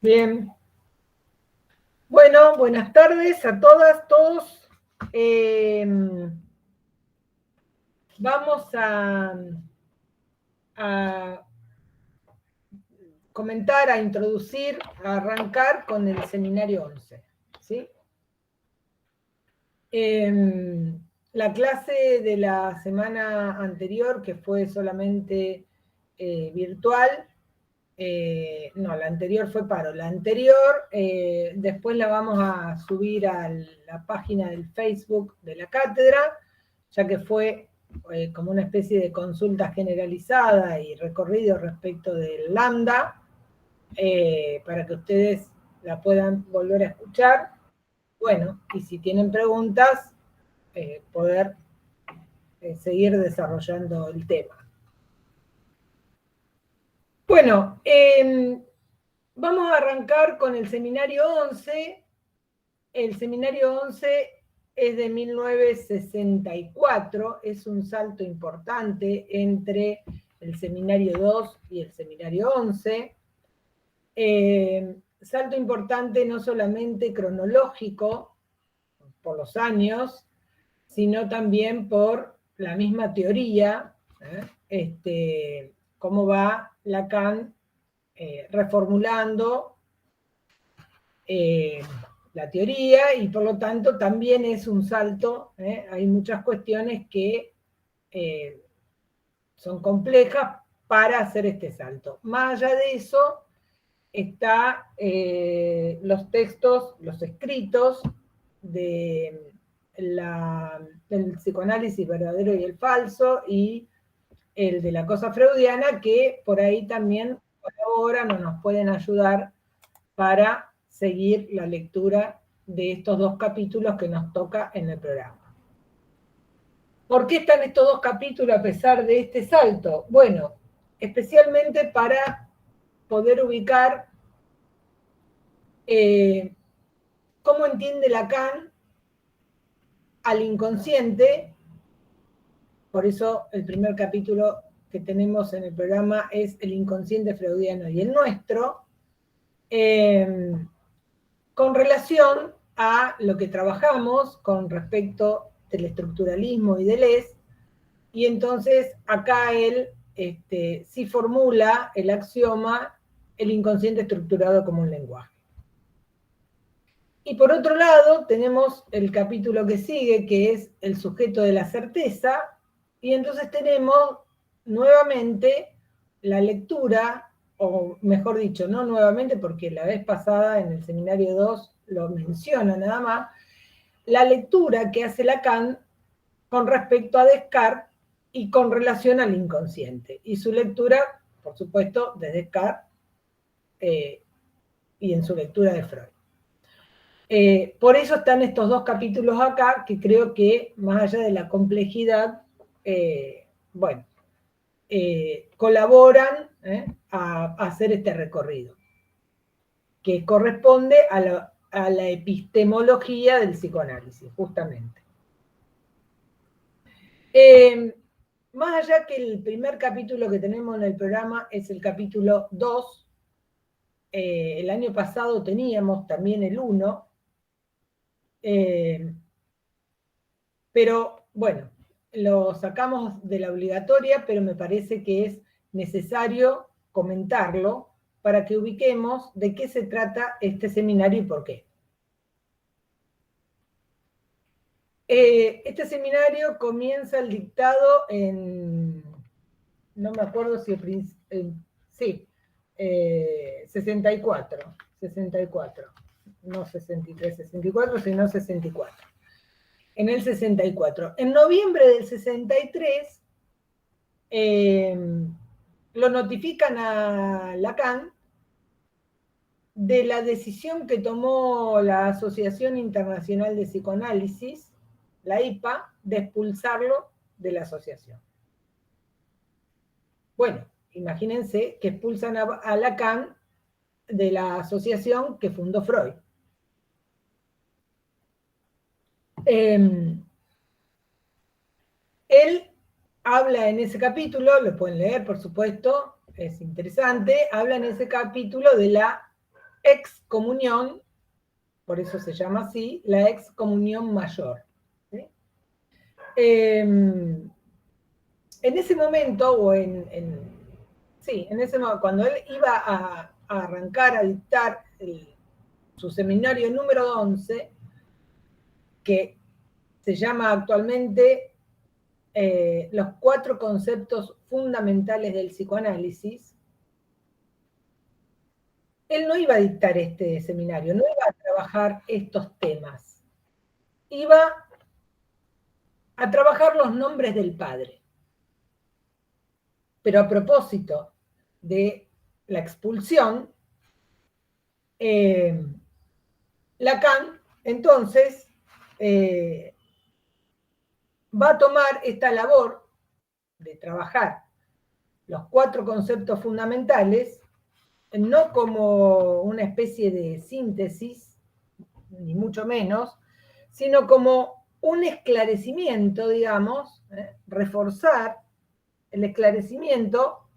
Bien. Bueno, buenas tardes a todas, todos. Vamos a comentar, a introducir, a arrancar con el seminario 11. ¿Sí? La clase de la semana anterior, que fue solamente virtual, no, la anterior fue paro. La anterior, después la vamos a subir a la página del Facebook de la cátedra, ya que fue como una especie de consulta generalizada y recorrido respecto del lambda, para que ustedes la puedan volver a escuchar. Bueno, y si tienen preguntas, poder seguir desarrollando el tema. Bueno, vamos a arrancar con el seminario 11. El seminario 11 es de 1964, es un salto importante entre el seminario 2 y el seminario 11. Salto importante no solamente cronológico, por los años, sino también por la misma teoría, cómo va Lacan reformulando la teoría, y por lo tanto también es un salto. Hay muchas cuestiones que son complejas para hacer este salto. Más allá de eso, está los textos, los escritos del psicoanálisis verdadero y el falso, y el de la cosa freudiana, que por ahí también colaboran o nos pueden ayudar para seguir la lectura de estos dos capítulos que nos toca en el programa. ¿Por qué están estos dos capítulos a pesar de este salto? Bueno, especialmente para poder ubicar cómo entiende Lacan al inconsciente. Por eso el primer capítulo que tenemos en el programa es el inconsciente freudiano y el nuestro, con relación a lo que trabajamos con respecto del estructuralismo y Deleuze. Y entonces acá él sí formula el axioma: el inconsciente estructurado como un lenguaje. Y por otro lado tenemos el capítulo que sigue, que es el sujeto de la certeza, y entonces tenemos nuevamente la lectura, o mejor dicho, no nuevamente, porque la vez pasada en el seminario 2 lo menciona nada más, la lectura que hace Lacan con respecto a Descartes y con relación al inconsciente. Y su lectura, por supuesto, de Descartes y en su lectura de Freud. Por eso están estos dos capítulos acá, que creo que, más allá de la complejidad, colaboran a hacer este recorrido, que corresponde a la epistemología del psicoanálisis, justamente. Más allá que el primer capítulo que tenemos en el programa es el capítulo 2, el año pasado teníamos también el 1, pero bueno, lo sacamos de la obligatoria, pero me parece que es necesario comentarlo para que ubiquemos de qué se trata este seminario y por qué. Este seminario comienza el dictado en, no me acuerdo si sí, 64, no 63, 64, sino 64. En el 64. En noviembre del 63 lo notifican a Lacan de la decisión que tomó la Asociación Internacional de Psicoanálisis, la IPA, de expulsarlo de la asociación. Bueno, imagínense que expulsan a Lacan de la asociación que fundó Freud. Él habla en ese capítulo, lo pueden leer por supuesto, es interesante, habla en ese capítulo de la excomunión, por eso se llama así, la excomunión mayor. ¿Sí? En ese momento, cuando él iba a arrancar a dictar su seminario número 11, que se llama actualmente los 4 conceptos fundamentales del psicoanálisis, él no iba a dictar este seminario, no iba a trabajar estos temas, iba a trabajar los nombres del padre. Pero a propósito de la expulsión, Lacan, entonces, va a tomar esta labor de trabajar los 4 conceptos fundamentales, no como una especie de síntesis, ni mucho menos, sino como un esclarecimiento, digamos, reforzar el esclarecimiento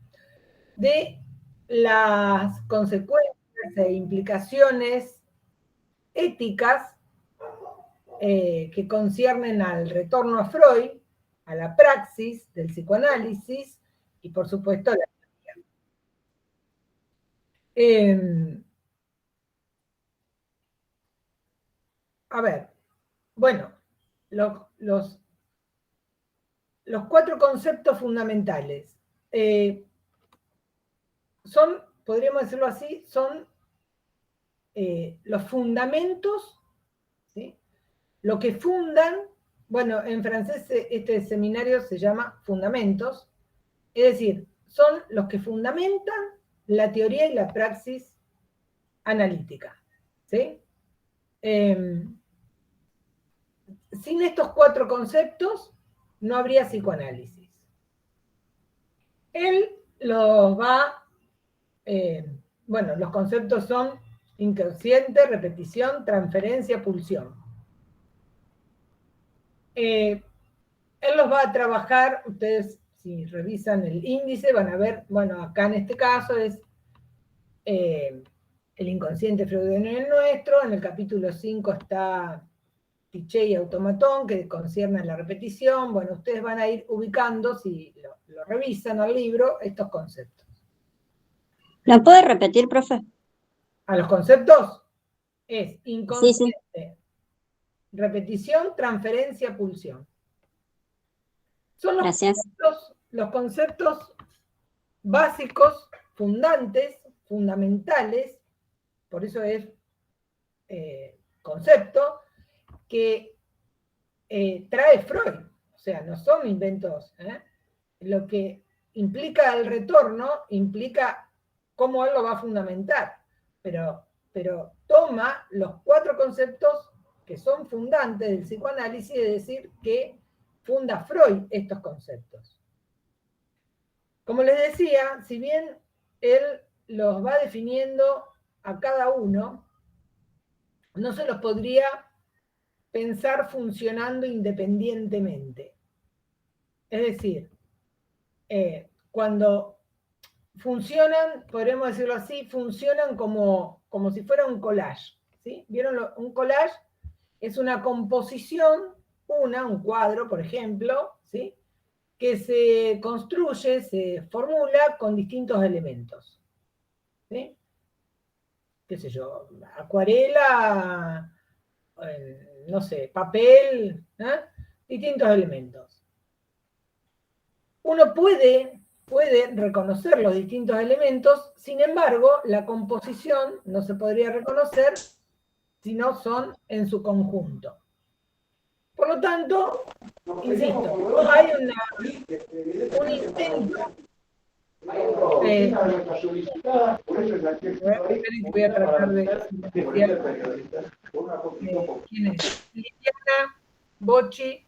de las consecuencias e implicaciones éticas que conciernen al retorno a Freud, a la praxis del psicoanálisis y, por supuesto, a la a ver, bueno, los 4 conceptos fundamentales son, podríamos decirlo así, son los fundamentos, ¿sí? Lo que fundan, bueno, en francés este seminario se llama fundamentos, es decir, son los que fundamentan la teoría y la praxis analítica, ¿sí? Sin estos 4 conceptos no habría psicoanálisis. Él los va, bueno, los conceptos son inconsciente, repetición, transferencia, pulsión. Él los va a trabajar, ustedes si revisan el índice van a ver, bueno, acá en este caso es el inconsciente freudiano y el nuestro, en el capítulo 5 está Tiché y automatón, que concierne a la repetición. Bueno, ustedes van a ir ubicando, si lo revisan al libro, estos conceptos. ¿Lo puede repetir, profe? A los conceptos es inconsciente, Sí. repetición, transferencia, pulsión. Son los conceptos básicos, fundantes, fundamentales, por eso es concepto, que trae Freud. O sea, no son inventos. Lo que implica el retorno implica cómo él lo va a fundamentar, pero toma los 4 conceptos que son fundantes del psicoanálisis, es decir, que funda Freud estos conceptos. Como les decía, si bien él los va definiendo a cada uno, no se los podría pensar funcionando independientemente. Es decir, cuando funcionan, podríamos decirlo así, funcionan como si fuera un collage. ¿Sí? ¿Vieron? Un collage es una composición, un cuadro, por ejemplo, ¿sí? Que se construye, se formula con distintos elementos. ¿Sí? ¿Qué sé yo? Acuarela, no sé, papel, distintos elementos. Uno puede reconocer los distintos elementos, sin embargo, la composición no se podría reconocer si no son en su conjunto. Por lo tanto, insisto, hay un intento. Voy a tratar de ¿quién es? Liliana, Bochi,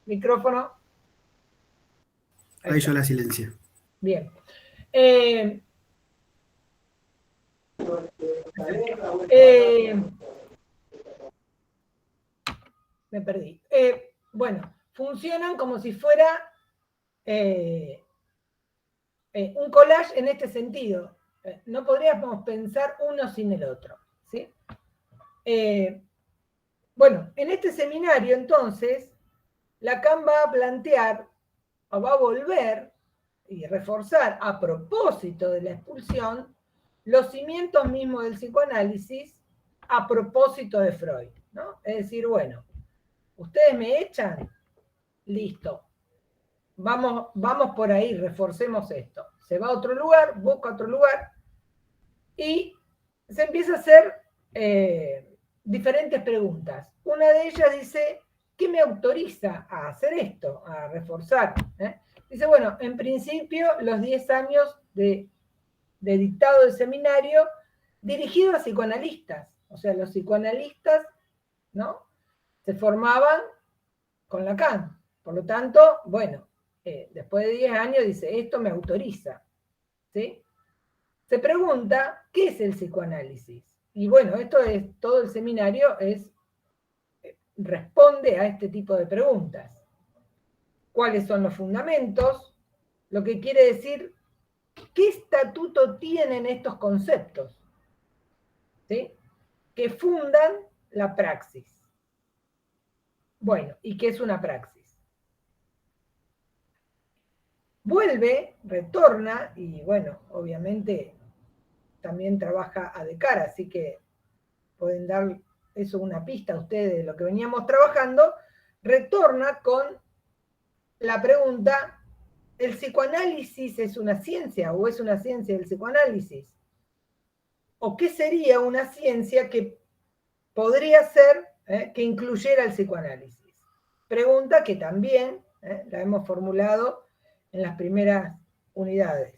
micrófono. Ahí yo la silencio. Bien. Me perdí. Bueno, funcionan como si fuera un collage en este sentido. No podríamos pensar uno sin el otro, ¿sí? Bueno, en este seminario, entonces, Lacan va a plantear, o va a volver y reforzar a propósito de la expulsión, los cimientos mismos del psicoanálisis a propósito de Freud, ¿no? Es decir, bueno, ustedes me echan, listo, vamos por ahí, reforcemos esto. Se va a otro lugar, busca otro lugar, y se empieza a hacer diferentes preguntas. Una de ellas dice, ¿qué me autoriza a hacer esto, a reforzar? Dice, bueno, en principio los 10 años de dictado del seminario dirigido a psicoanalistas. O sea, los psicoanalistas, ¿no?, se formaban con Lacan. Por lo tanto, bueno, después de 10 años dice, esto me autoriza, ¿sí? Se pregunta, ¿qué es el psicoanálisis? Y bueno, esto es, todo el seminario responde a este tipo de preguntas. ¿Cuáles son los fundamentos? Lo que quiere decir, ¿qué estatuto tienen estos conceptos? ¿Sí? Que fundan la praxis. Bueno, ¿y qué es una praxis? Vuelve, retorna, y bueno, obviamente también trabaja a de cara, así que pueden dar eso una pista a ustedes de lo que veníamos trabajando, retorna con la pregunta, ¿el psicoanálisis es una ciencia o es una ciencia del psicoanálisis? ¿O qué sería una ciencia que podría ser que incluyera el psicoanálisis? Pregunta que también la hemos formulado en las primeras unidades.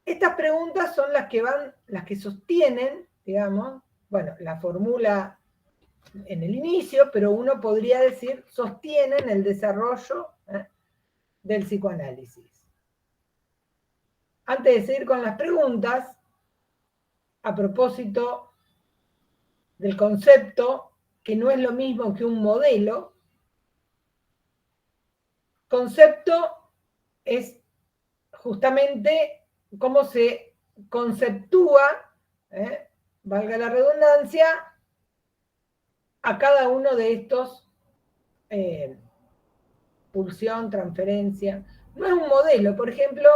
Estas preguntas son las que sostienen, digamos, bueno, la formula en el inicio, pero uno podría decir, sostienen el desarrollo del psicoanálisis. Antes de seguir con las preguntas, a propósito del concepto, que no es lo mismo que un modelo, concepto es justamente cómo se conceptúa, valga la redundancia, a cada uno de estos, pulsión, transferencia. No es un modelo, por ejemplo,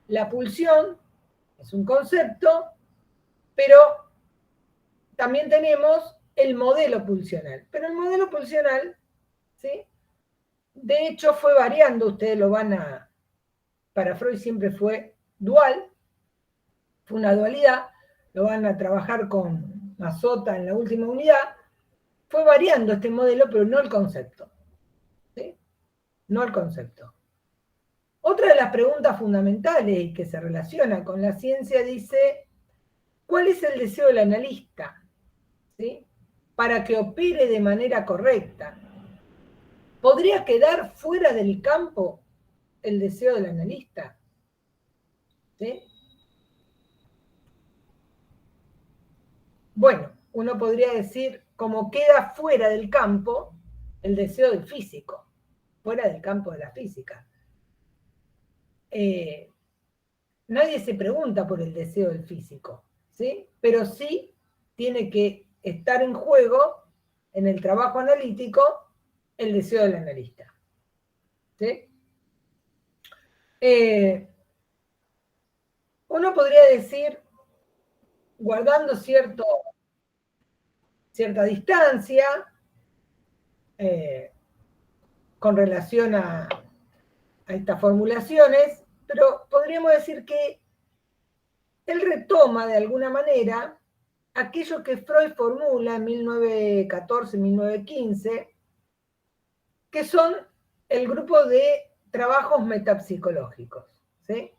la pulsión es un concepto, pero también tenemos el modelo pulsional. Pero el modelo pulsional, ¿sí?, de hecho fue variando, ustedes lo van a, para Freud siempre fue dual, fue una dualidad, lo van a trabajar con Mazzotta en la última unidad, fue variando este modelo, pero no el concepto, ¿sí?, no el concepto. Otra de las preguntas fundamentales y que se relaciona con la ciencia dice, ¿cuál es el deseo del analista, ¿sí?, para que opere de manera correcta? ¿Podría quedar fuera del campo el deseo del analista? ¿Sí? Bueno, uno podría decir, como queda fuera del campo el deseo del físico, fuera del campo de la física. Nadie se pregunta por el deseo del físico, ¿sí?, pero sí tiene que estar en juego en el trabajo analítico el deseo del analista, ¿sí? Uno podría decir, guardando cierta distancia con relación a estas formulaciones, pero podríamos decir que él retoma de alguna manera aquello que Freud formula en 1914-1915, que son el grupo de trabajos metapsicológicos, ¿sí?,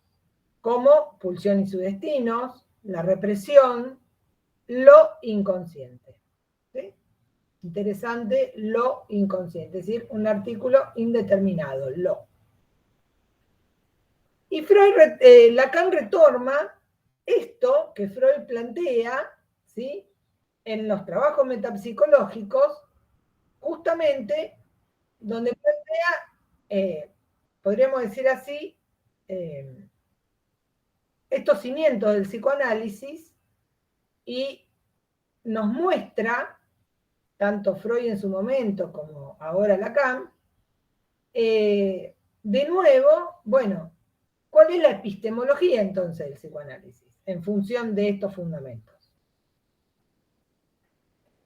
como pulsión y sus destinos, la represión, lo inconsciente, ¿sí? Interesante, lo inconsciente, es decir, un artículo indeterminado, lo. Y Lacan retoma esto que Freud plantea, ¿sí?, en los trabajos metapsicológicos, justamente donde plantea, podríamos decir así, estos cimientos del psicoanálisis y nos muestra, tanto Freud en su momento como ahora Lacan, de nuevo, bueno, ¿cuál es la epistemología entonces del psicoanálisis en función de estos fundamentos?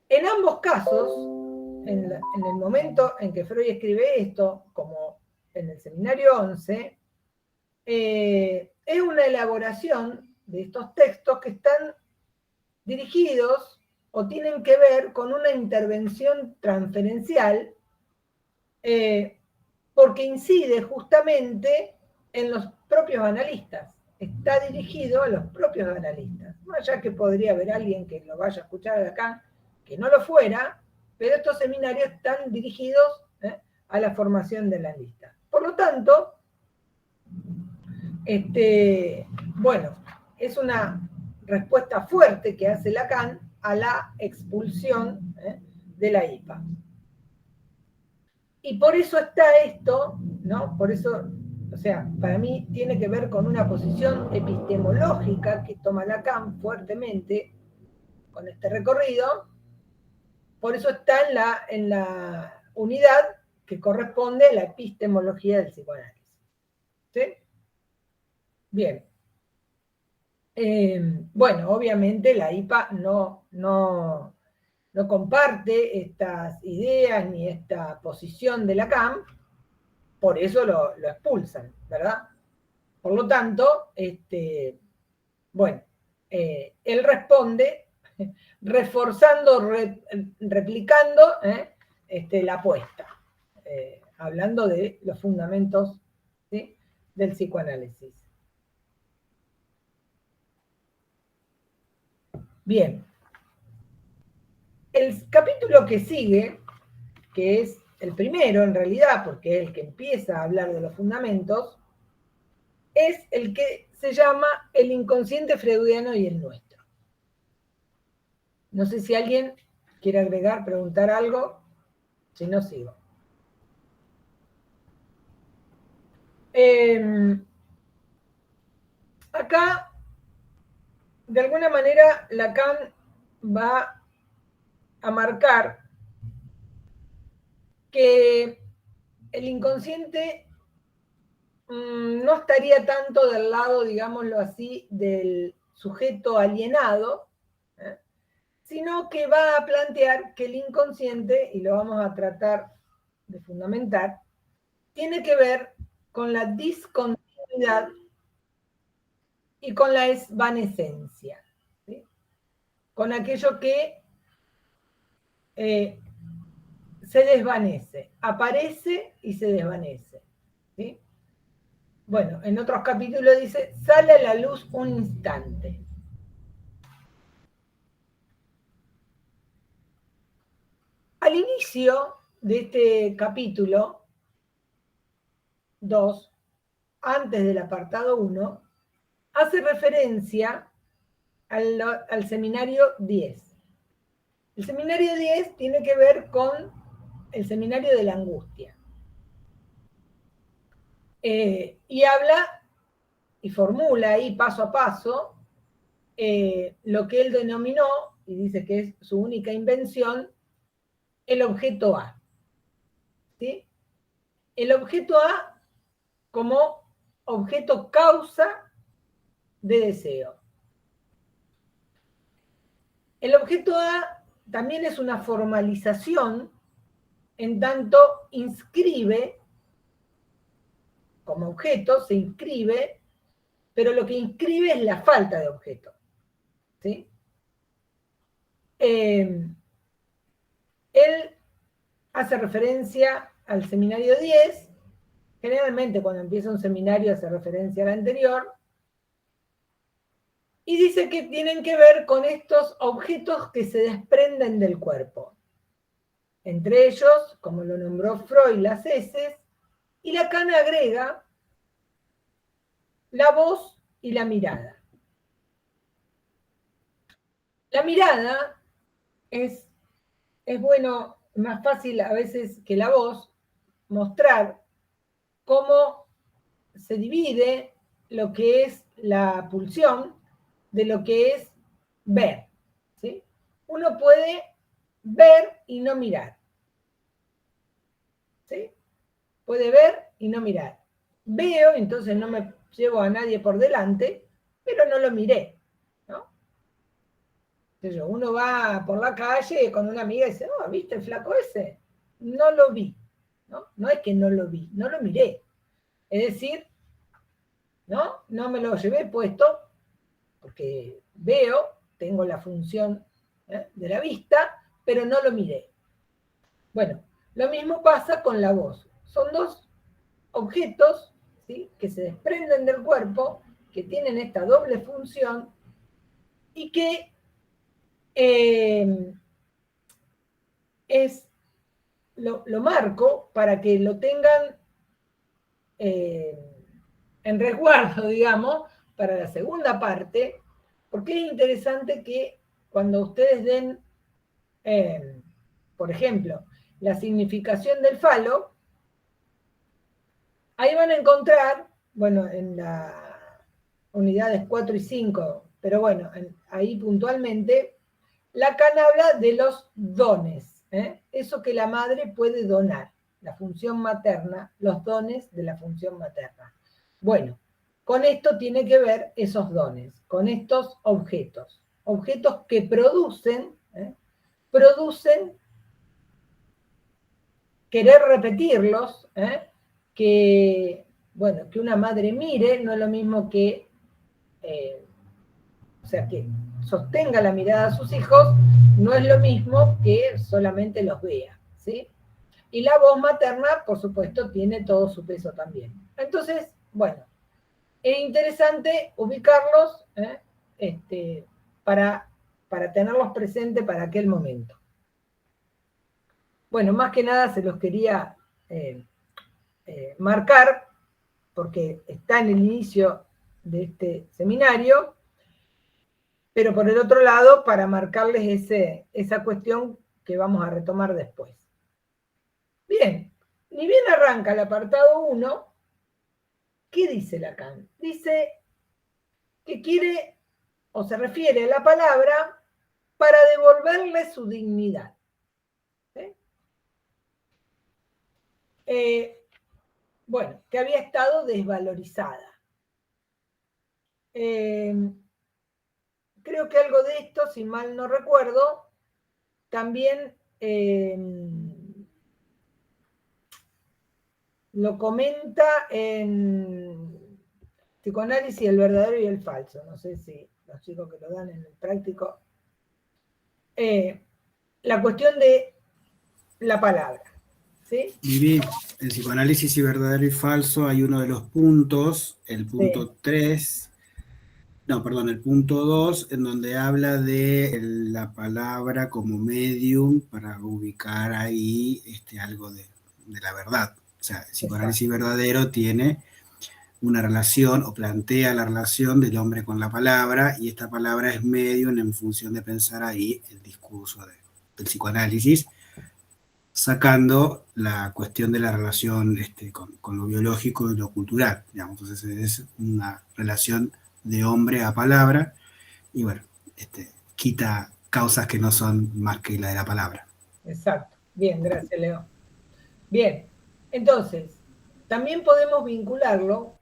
En ambos casos, en el momento en que Freud escribe esto, como en el seminario 11, es una elaboración de estos textos que están dirigidos o tienen que ver con una intervención transferencial, porque incide justamente en los propios analistas. Está dirigido a los propios analistas. No allá que podría haber alguien que lo vaya a escuchar acá, que no lo fuera, pero estos seminarios están dirigidos a la formación del analista. Por lo tanto, bueno, es una respuesta fuerte que hace Lacan a la expulsión de la IPA. Y por eso está esto, ¿no? Por eso, o sea, para mí tiene que ver con una posición epistemológica que toma Lacan fuertemente con este recorrido. Por eso está en la unidad que corresponde a la epistemología del psicoanálisis. ¿Sí? Bien. Bueno, obviamente la IPA no comparte estas ideas ni esta posición de Lacan, por eso lo expulsan, ¿verdad? Por lo tanto, bueno, él responde reforzando, replicando la apuesta, hablando de los fundamentos, ¿sí?, del psicoanálisis. Bien. El capítulo que sigue, que es el primero en realidad, porque es el que empieza a hablar de los fundamentos, es el que se llama el inconsciente freudiano y el nuestro. No sé si alguien quiere agregar, preguntar algo, si no sigo. Acá, de alguna manera, Lacan va a marcar que el inconsciente no estaría tanto del lado, digámoslo así, del sujeto alienado, sino que va a plantear que el inconsciente, y lo vamos a tratar de fundamentar, tiene que ver con la discontinuidad y con la esvanescencia, ¿sí?, con aquello que se desvanece, aparece y se desvanece, ¿sí? Bueno, en otros capítulos dice, sale a la luz un instante. Al inicio de este capítulo 2, antes del apartado 1, hace referencia al seminario 10. El seminario 10 tiene que ver con el seminario de la angustia. Y habla y formula ahí paso a paso lo que él denominó, y dice que es su única invención, el objeto A. ¿Sí? El objeto A como objeto causa de deseo. El objeto A también es una formalización en tanto inscribe, como objeto, se inscribe, pero lo que inscribe es la falta de objeto. ¿Sí? Él hace referencia al seminario 10, generalmente cuando empieza un seminario hace referencia al anterior, y dice que tienen que ver con estos objetos que se desprenden del cuerpo. Entre ellos, como lo nombró Freud, las heces, y Lacan agrega la voz y la mirada. La mirada es bueno, más fácil a veces que la voz, mostrar cómo se divide lo que es la pulsión de lo que es ver, ¿sí? Uno puede ver y no mirar, ¿sí? Puede ver y no mirar. Veo, entonces no me llevo a nadie por delante, pero no lo miré, ¿no? Entonces, uno va por la calle con una amiga y dice, oh, ¿viste el flaco ese? No lo vi, ¿no? No es que no lo vi, no lo miré. Es decir, ¿no? No me lo llevé puesto porque veo, tengo la función de la vista, pero no lo miré. Bueno, lo mismo pasa con la voz. Son dos objetos, ¿sí?, que se desprenden del cuerpo, que tienen esta doble función y que lo marco para que lo tengan en resguardo, digamos, para la segunda parte, porque es interesante que cuando ustedes den, por ejemplo, la significación del falo, ahí van a encontrar, bueno, en las unidades 4 y 5, pero bueno, ahí puntualmente, Lacan habla de los dones, eso que la madre puede donar, la función materna, los dones de la función materna. Bueno, con esto tiene que ver esos dones, con estos objetos, objetos que producen querer repetirlos, que, bueno, que una madre mire, no es lo mismo que, o sea, que sostenga la mirada a sus hijos, no es lo mismo que solamente los vea, ¿sí? Y la voz materna, por supuesto, tiene todo su peso también. Entonces, bueno, es interesante ubicarlos para tenerlos presentes para aquel momento. Bueno, más que nada se los quería marcar, porque está en el inicio de este seminario, pero por el otro lado, para marcarles esa cuestión que vamos a retomar después. Bien, ni bien arranca el apartado 1, ¿qué dice Lacan? Dice que quiere, o se refiere a la palabra, para devolverle su dignidad. ¿Sí? Bueno, que había estado desvalorizada. Creo que algo de esto, si mal no recuerdo, también lo comenta en Psicoanálisis, el verdadero y el falso. No sé si los chicos que lo dan en el práctico. La cuestión de la palabra. ¿Sí? Viví en Psicoanálisis y verdadero y falso, hay uno de los puntos, el punto 3, no, perdón, el punto 2, en donde habla de la palabra como medium para ubicar ahí algo de la verdad. O sea, el psicoanálisis verdadero tiene una relación o plantea la relación del hombre con la palabra, y esta palabra es medium en función de pensar ahí el discurso del psicoanálisis, sacando la cuestión de la relación con lo biológico y lo cultural, digamos. Entonces es una relación de hombre a palabra, y bueno, quita causas que no son más que la de la palabra. Exacto. Bien, gracias, Leo. Bien, entonces, también podemos vincularlo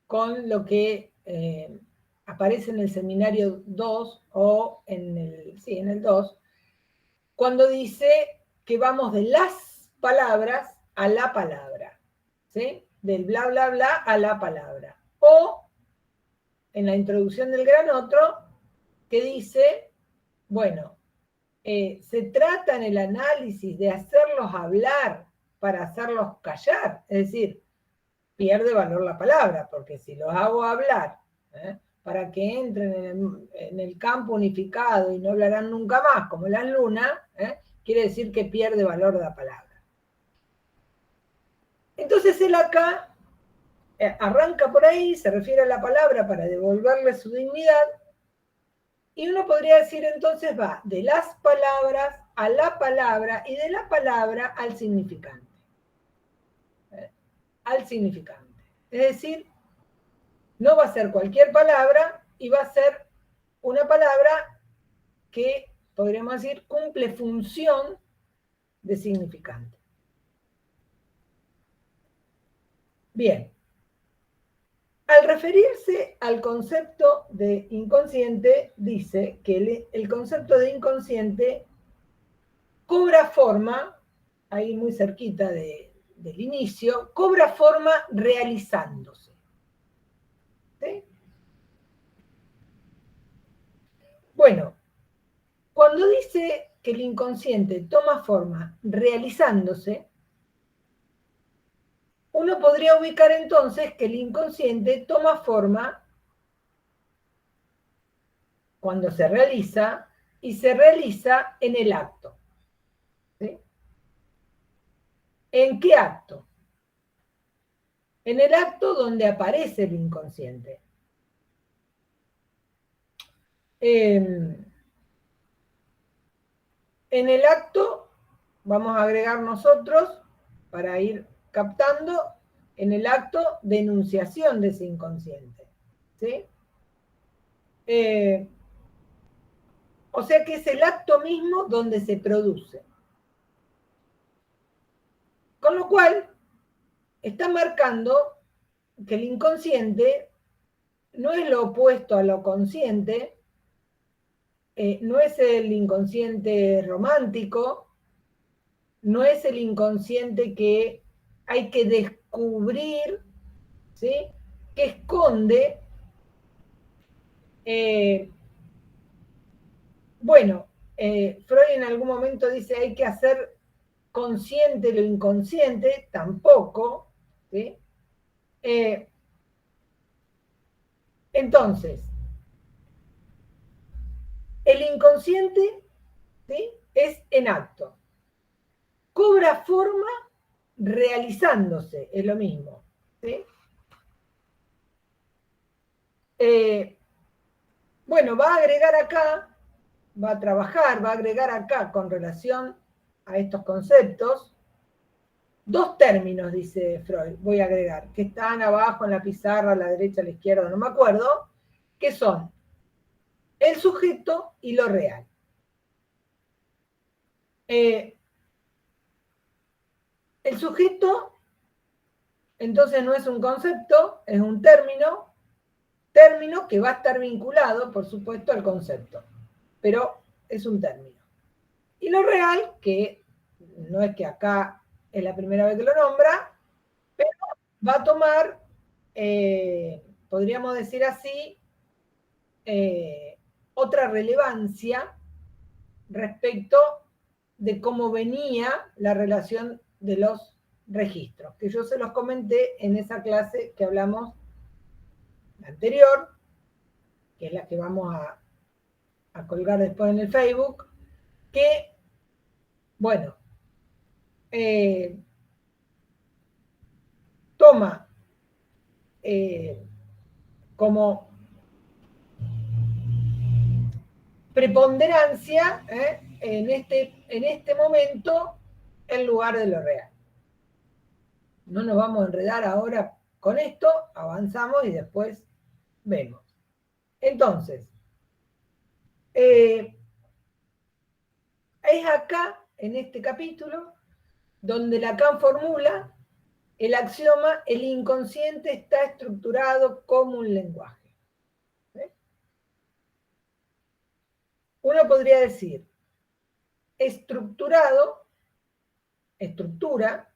con lo que aparece en el seminario 2 o en el 2, cuando dice que vamos de las palabras a la palabra, ¿sí? Del bla, bla, bla a la palabra. O en la introducción del gran otro, que dice, bueno, se trata en el análisis de hacerlos hablar para hacerlos callar, es decir, pierde valor la palabra, porque si los hago hablar para que entren en el campo unificado y no hablarán nunca más, como las lunas, quiere decir que pierde valor la palabra. Entonces él acá arranca por ahí, se refiere a la palabra para devolverle su dignidad, y uno podría decir entonces va de las palabras a la palabra y de la palabra al significante. Al significante. Es decir, No va a ser cualquier palabra y va a ser una palabra que, podríamos decir, cumple función de significante. Bien. Al referirse al concepto de inconsciente, dice que el concepto de inconsciente cobra forma, ahí muy cerquita del inicio, cobra forma realizándose. ¿Sí? Bueno, cuando dice que el inconsciente toma forma realizándose, uno podría ubicar entonces que el inconsciente toma forma cuando se realiza y se realiza en el acto. ¿Sí? ¿En qué acto? En el acto donde aparece el inconsciente. En el acto, vamos a agregar nosotros, para ir captando, en el acto de enunciación de ese inconsciente. ¿Sí? O sea que es el acto mismo donde se produce. Con lo cual, está marcando que el inconsciente no es lo opuesto a lo consciente, no es el inconsciente romántico, no es el inconsciente que hay que descubrir, ¿sí? Que esconde, Freud en algún momento dice hay que hacer consciente lo inconsciente, tampoco, ¿sí? Entonces, el inconsciente, ¿sí? Es en acto. Cobra forma realizándose, es lo mismo. ¿Sí? Va a agregar acá, va a trabajar, va a agregar acá con relación a estos conceptos, dos términos, dice Freud, voy a agregar, que están abajo en la pizarra, a la derecha, a la izquierda, no me acuerdo, que son el sujeto y lo real. El sujeto, entonces, no es un concepto, es un término que va a estar vinculado, por supuesto, al concepto, pero es un término. Y lo real, que no es que acá es la primera vez que lo nombra, pero va a tomar, podríamos decir así, otra relevancia respecto de cómo venía la relación de los registros, que yo se los comenté en esa clase que hablamos anterior, que es la que vamos a colgar después en el Facebook, que, bueno, toma como preponderancia en este momento en lugar de lo real. No nos vamos a enredar ahora con esto, avanzamos y después vemos. Entonces, es acá, en este capítulo, donde Lacan formula el axioma: el inconsciente está estructurado como un lenguaje. Uno podría decir, estructurado, estructura,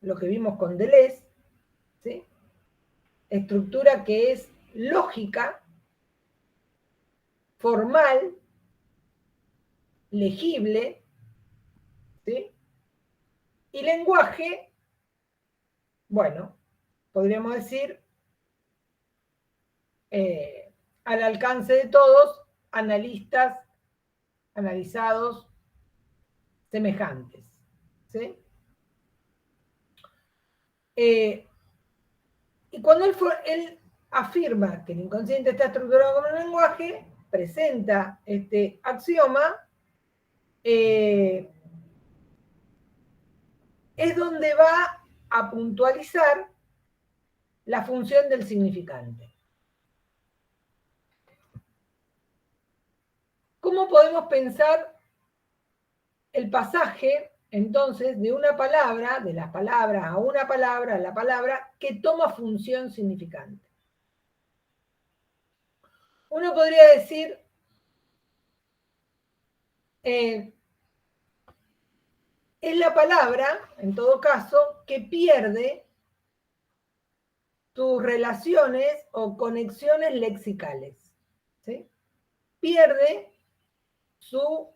lo que vimos con Deleuze, ¿sí? Estructura que es lógica, formal, legible, ¿sí? Y lenguaje, bueno, podríamos decir, al alcance de todos, analistas, analizados, semejantes, ¿sí? Y cuando él afirma que el inconsciente está estructurado como un lenguaje, presenta este axioma, es donde va a puntualizar la función del significante. ¿Cómo podemos pensar el pasaje, entonces, de una palabra, de las palabras a una palabra, a la palabra, que toma función significante? Uno podría decir, es la palabra, en todo caso, que pierde sus relaciones o conexiones lexicales, ¿sí? Pierde su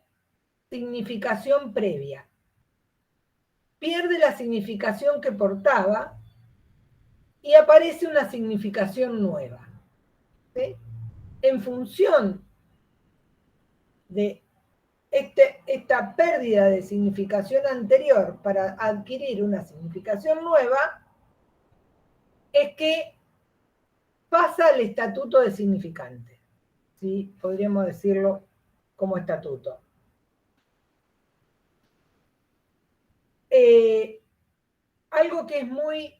significación previa, pierde la significación que portaba y aparece una significación nueva, ¿sí? En función de esta pérdida de significación anterior para adquirir una significación nueva, es que pasa al estatuto de significante, ¿sí? Podríamos decirlo como estatuto. Algo que es muy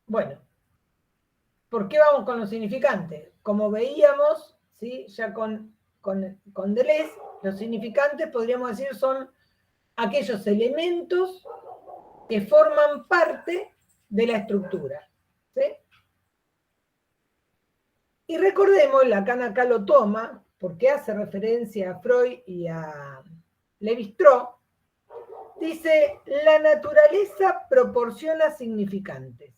bueno, ¿por qué vamos con los significantes? Como veíamos, ¿sí? Ya con Deleuze, los significantes, podríamos decir, son aquellos elementos que forman parte de la estructura, ¿sí? Y recordemos, Lacan acá lo toma, porque hace referencia a Freud y a Lévi-Strauss, dice, la naturaleza proporciona significantes,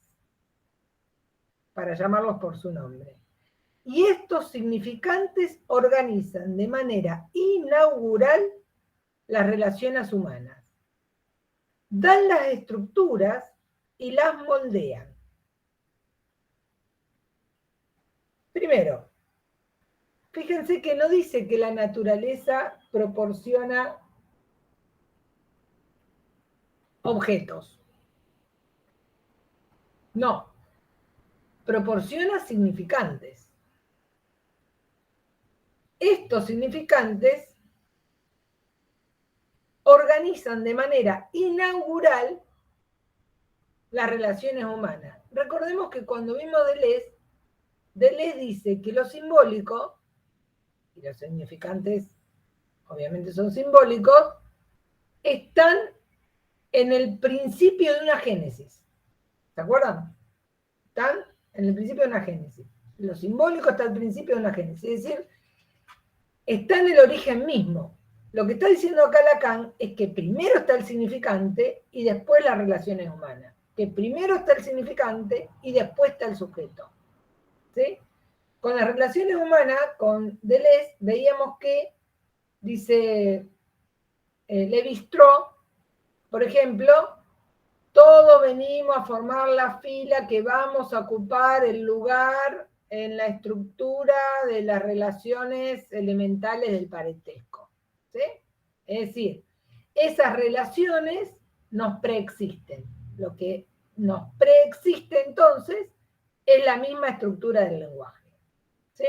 para llamarlos por su nombre. Y estos significantes organizan de manera inaugural las relaciones humanas, dan las estructuras y las moldean. Primero, fíjense que no dice que la naturaleza proporciona objetos. No, proporciona significantes. Estos significantes organizan de manera inaugural las relaciones humanas. Recordemos que cuando vimos Deleuze dice que lo simbólico, y los significantes obviamente son simbólicos, están en el principio de una génesis. ¿Se acuerdan? Están en el principio de una génesis. Lo simbólico está al principio de una génesis. Es decir, está en el origen mismo. Lo que está diciendo acá Lacan es que primero está el significante y después las relaciones humanas. Que primero está el significante y después está el sujeto. ¿Sí? Con las relaciones humanas, con Deleuze, veíamos que, dice Lévi-Strauss, por ejemplo, todos venimos a formar la fila que vamos a ocupar el lugar en la estructura de las relaciones elementales del parentesco, ¿sí? Es decir, esas relaciones nos preexisten. Lo que nos preexiste entonces es la misma estructura del lenguaje, ¿sí?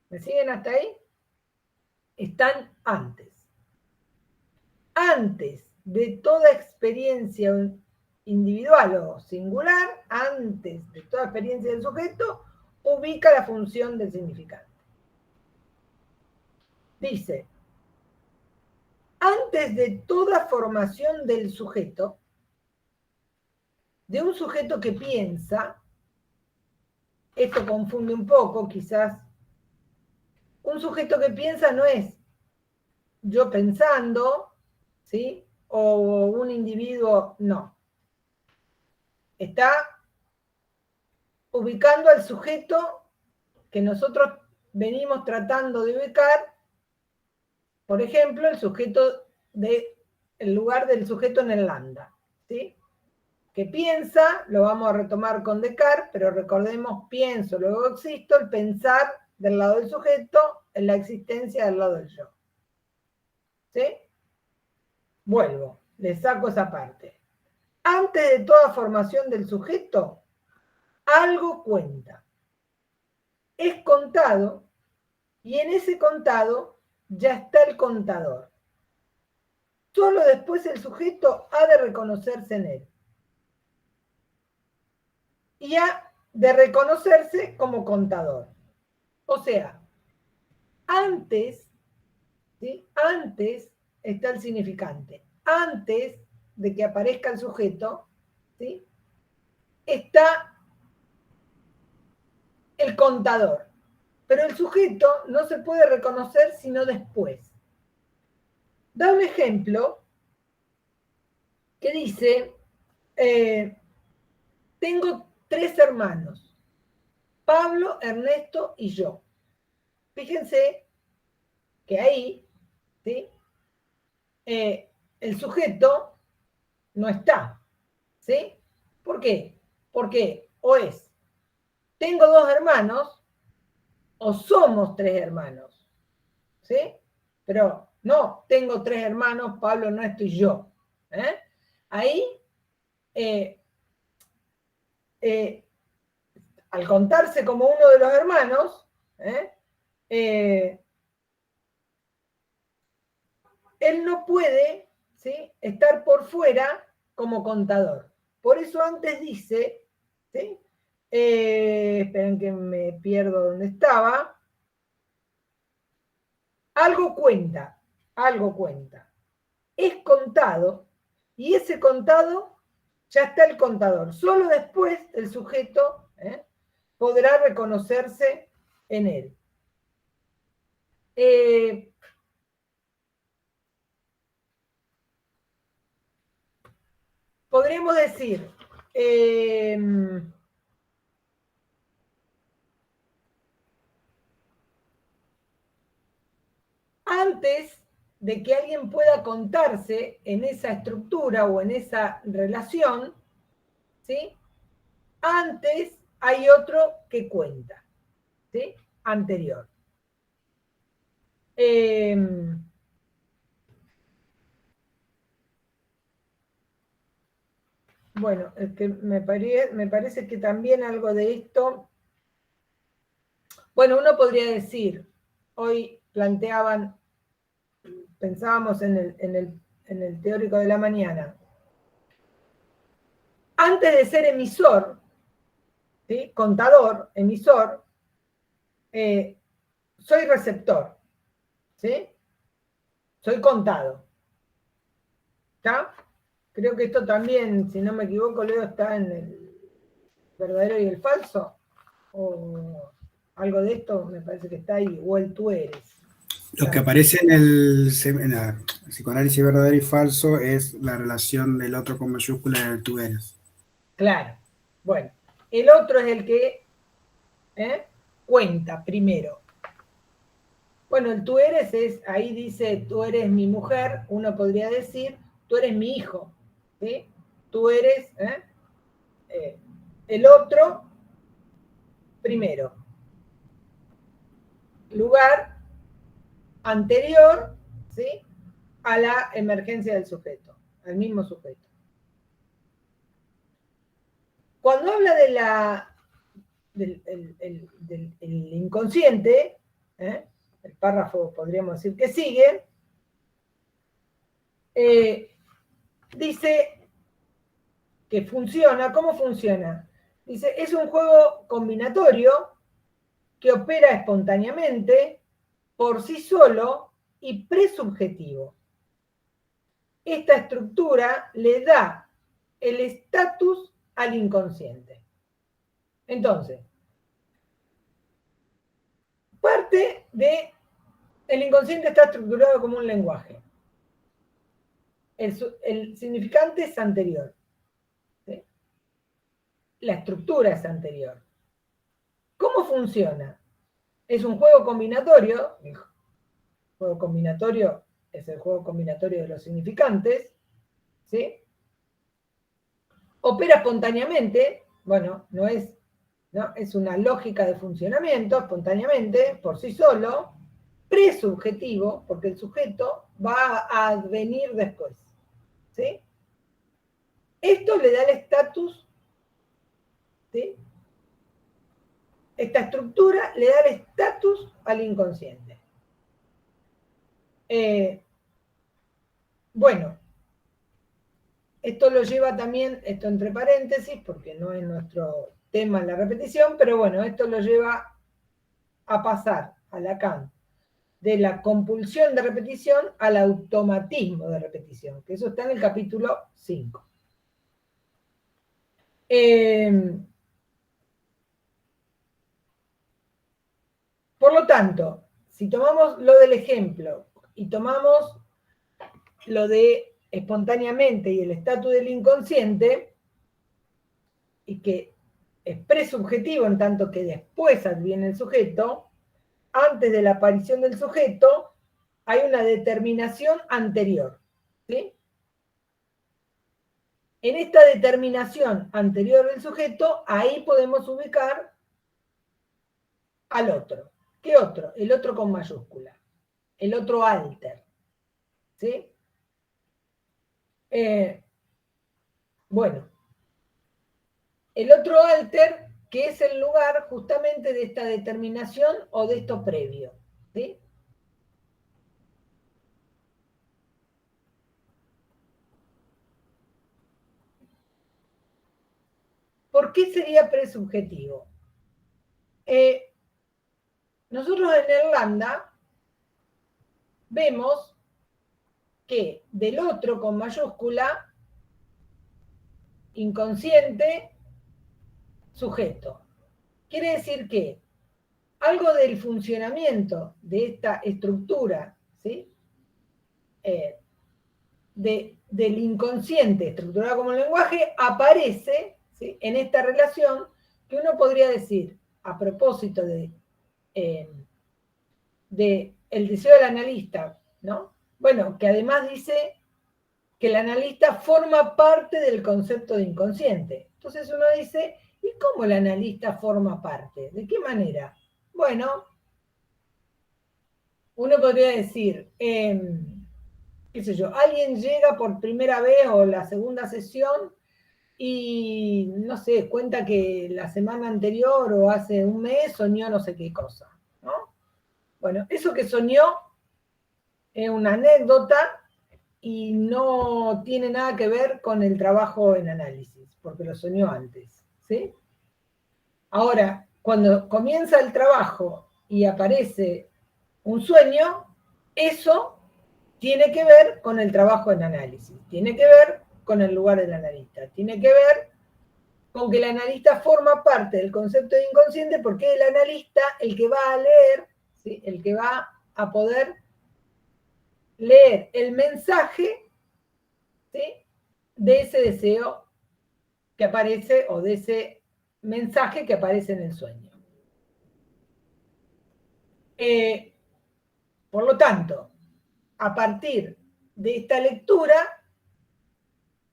¿Me siguen hasta ahí? Están antes. Antes de toda experiencia individual o singular, antes de toda experiencia del sujeto, ubica la función del significante. Dice, antes de toda formación del sujeto, de un sujeto que piensa, esto confunde un poco, quizás, un sujeto que piensa no es yo pensando, ¿sí? O un individuo, no. Está ubicando al sujeto que nosotros venimos tratando de ubicar, por ejemplo, el lugar del sujeto en el lambda, ¿sí? Que piensa, lo vamos a retomar con Descartes, pero recordemos, pienso, luego existo, el pensar del lado del sujeto, en la existencia del lado del yo. ¿Sí? Vuelvo, le saco esa parte. Antes de toda formación del sujeto, algo cuenta. Es contado, y en ese contado ya está el contador. solo después el sujeto ha de reconocerse en él. Y ha de reconocerse como contador. O sea, antes, ¿sí? Antes está el significante. Antes de que aparezca el sujeto, ¿sí? Está el contador. Pero el sujeto no se puede reconocer sino después. Da un ejemplo que dice, tengo 3 hermanos, Pablo, Ernesto y yo. Fíjense que ahí, ¿sí? El sujeto no está, ¿sí? ¿Por qué? Porque o es, tengo 2 hermanos, o somos 3 hermanos, ¿sí? Pero no, tengo 3 hermanos, Pablo, Ernesto y yo. Ahí, al contarse como uno de los hermanos, él no puede, ¿sí?, estar por fuera como contador. Por eso antes dice, ¿sí? Esperen que me pierdo donde estaba. Algo cuenta, algo cuenta. Es contado, y ese contado ya está el contador. Solo después el sujeto podrá reconocerse en él. Podríamos decir, antes de que alguien pueda contarse en esa estructura o en esa relación, ¿sí? Antes hay otro que cuenta, ¿sí? Anterior. Bueno, es que me parece que también algo de esto. Bueno, uno podría decir, hoy pensábamos en el teórico de la mañana, antes de ser emisor, ¿sí?, contador, emisor, soy receptor, ¿sí? Soy contado. ¿Está? Creo que esto también, si no me equivoco, Leo, está en el verdadero y el falso, o algo de esto me parece que está ahí, o el tú eres. Lo que aparece en la psicoanálisis verdadero y falso es la relación del otro con mayúscula del tú eres. Claro. Bueno, el otro es el que cuenta primero. Bueno, el tú eres ahí dice, tú eres mi mujer, uno podría decir, tú eres mi hijo, ¿sí? Tú eres el otro primero. Lugar anterior, ¿sí?, a la emergencia del sujeto, al mismo sujeto. Cuando habla del inconsciente, el párrafo podríamos decir que sigue, dice que funciona. ¿Cómo funciona? Dice, es un juego combinatorio que opera espontáneamente, por sí solo y presubjetivo. Esta estructura le da el estatus al inconsciente. Entonces, parte el inconsciente está estructurado como un lenguaje. El significante es anterior, ¿sí? La estructura es anterior. ¿Cómo funciona? Es un juego combinatorio. El juego combinatorio es el juego combinatorio de los significantes, ¿sí? Opera espontáneamente. Bueno, no es una lógica de funcionamiento, espontáneamente, por sí solo, presubjetivo, porque el sujeto va a advenir después, ¿sí? Esto le da el estatus, ¿sí? Esta estructura le da el estatus al inconsciente. Bueno, esto lo lleva también, esto entre paréntesis, porque no es nuestro tema la repetición, pero bueno, esto lo lleva a pasar a Lacan de la compulsión de repetición al automatismo de repetición, que eso está en el capítulo 5. Por lo tanto, si tomamos lo del ejemplo y tomamos lo de espontáneamente y el estatus del inconsciente, y que es presubjetivo en tanto que después adviene el sujeto, antes de la aparición del sujeto hay una determinación anterior, ¿sí? En esta determinación anterior del sujeto, ahí podemos ubicar al otro. ¿Qué otro? El otro con mayúscula. El otro alter. ¿Sí? Bueno. El otro alter, que es el lugar justamente de esta determinación o de esto previo. ¿Sí? ¿Por qué sería presubjetivo? Nosotros en Irlanda vemos que del otro con mayúscula, inconsciente, sujeto. Quiere decir que algo del funcionamiento de esta estructura, ¿sí? Del inconsciente estructurado como lenguaje aparece, ¿sí?, en esta relación que uno podría decir, a propósito de el deseo del analista, ¿no? Bueno, que además dice que el analista forma parte del concepto de inconsciente. Entonces uno dice, ¿y cómo el analista forma parte? ¿De qué manera? Bueno, uno podría decir, qué sé yo, alguien llega por primera vez o la segunda sesión y, no sé, cuenta que la semana anterior o hace un mes soñó no sé qué cosa, ¿no? Bueno, eso que soñó es una anécdota y no tiene nada que ver con el trabajo en análisis, porque lo soñó antes, ¿sí? Ahora, cuando comienza el trabajo y aparece un sueño, eso tiene que ver con el trabajo en análisis, tiene que ver con el lugar del analista, tiene que ver con que el analista forma parte del concepto de inconsciente porque es el analista el que va a leer, ¿sí?, el que va a poder leer el mensaje, ¿sí?, de ese deseo que aparece o de ese mensaje que aparece en el sueño. Por lo tanto, a partir de esta lectura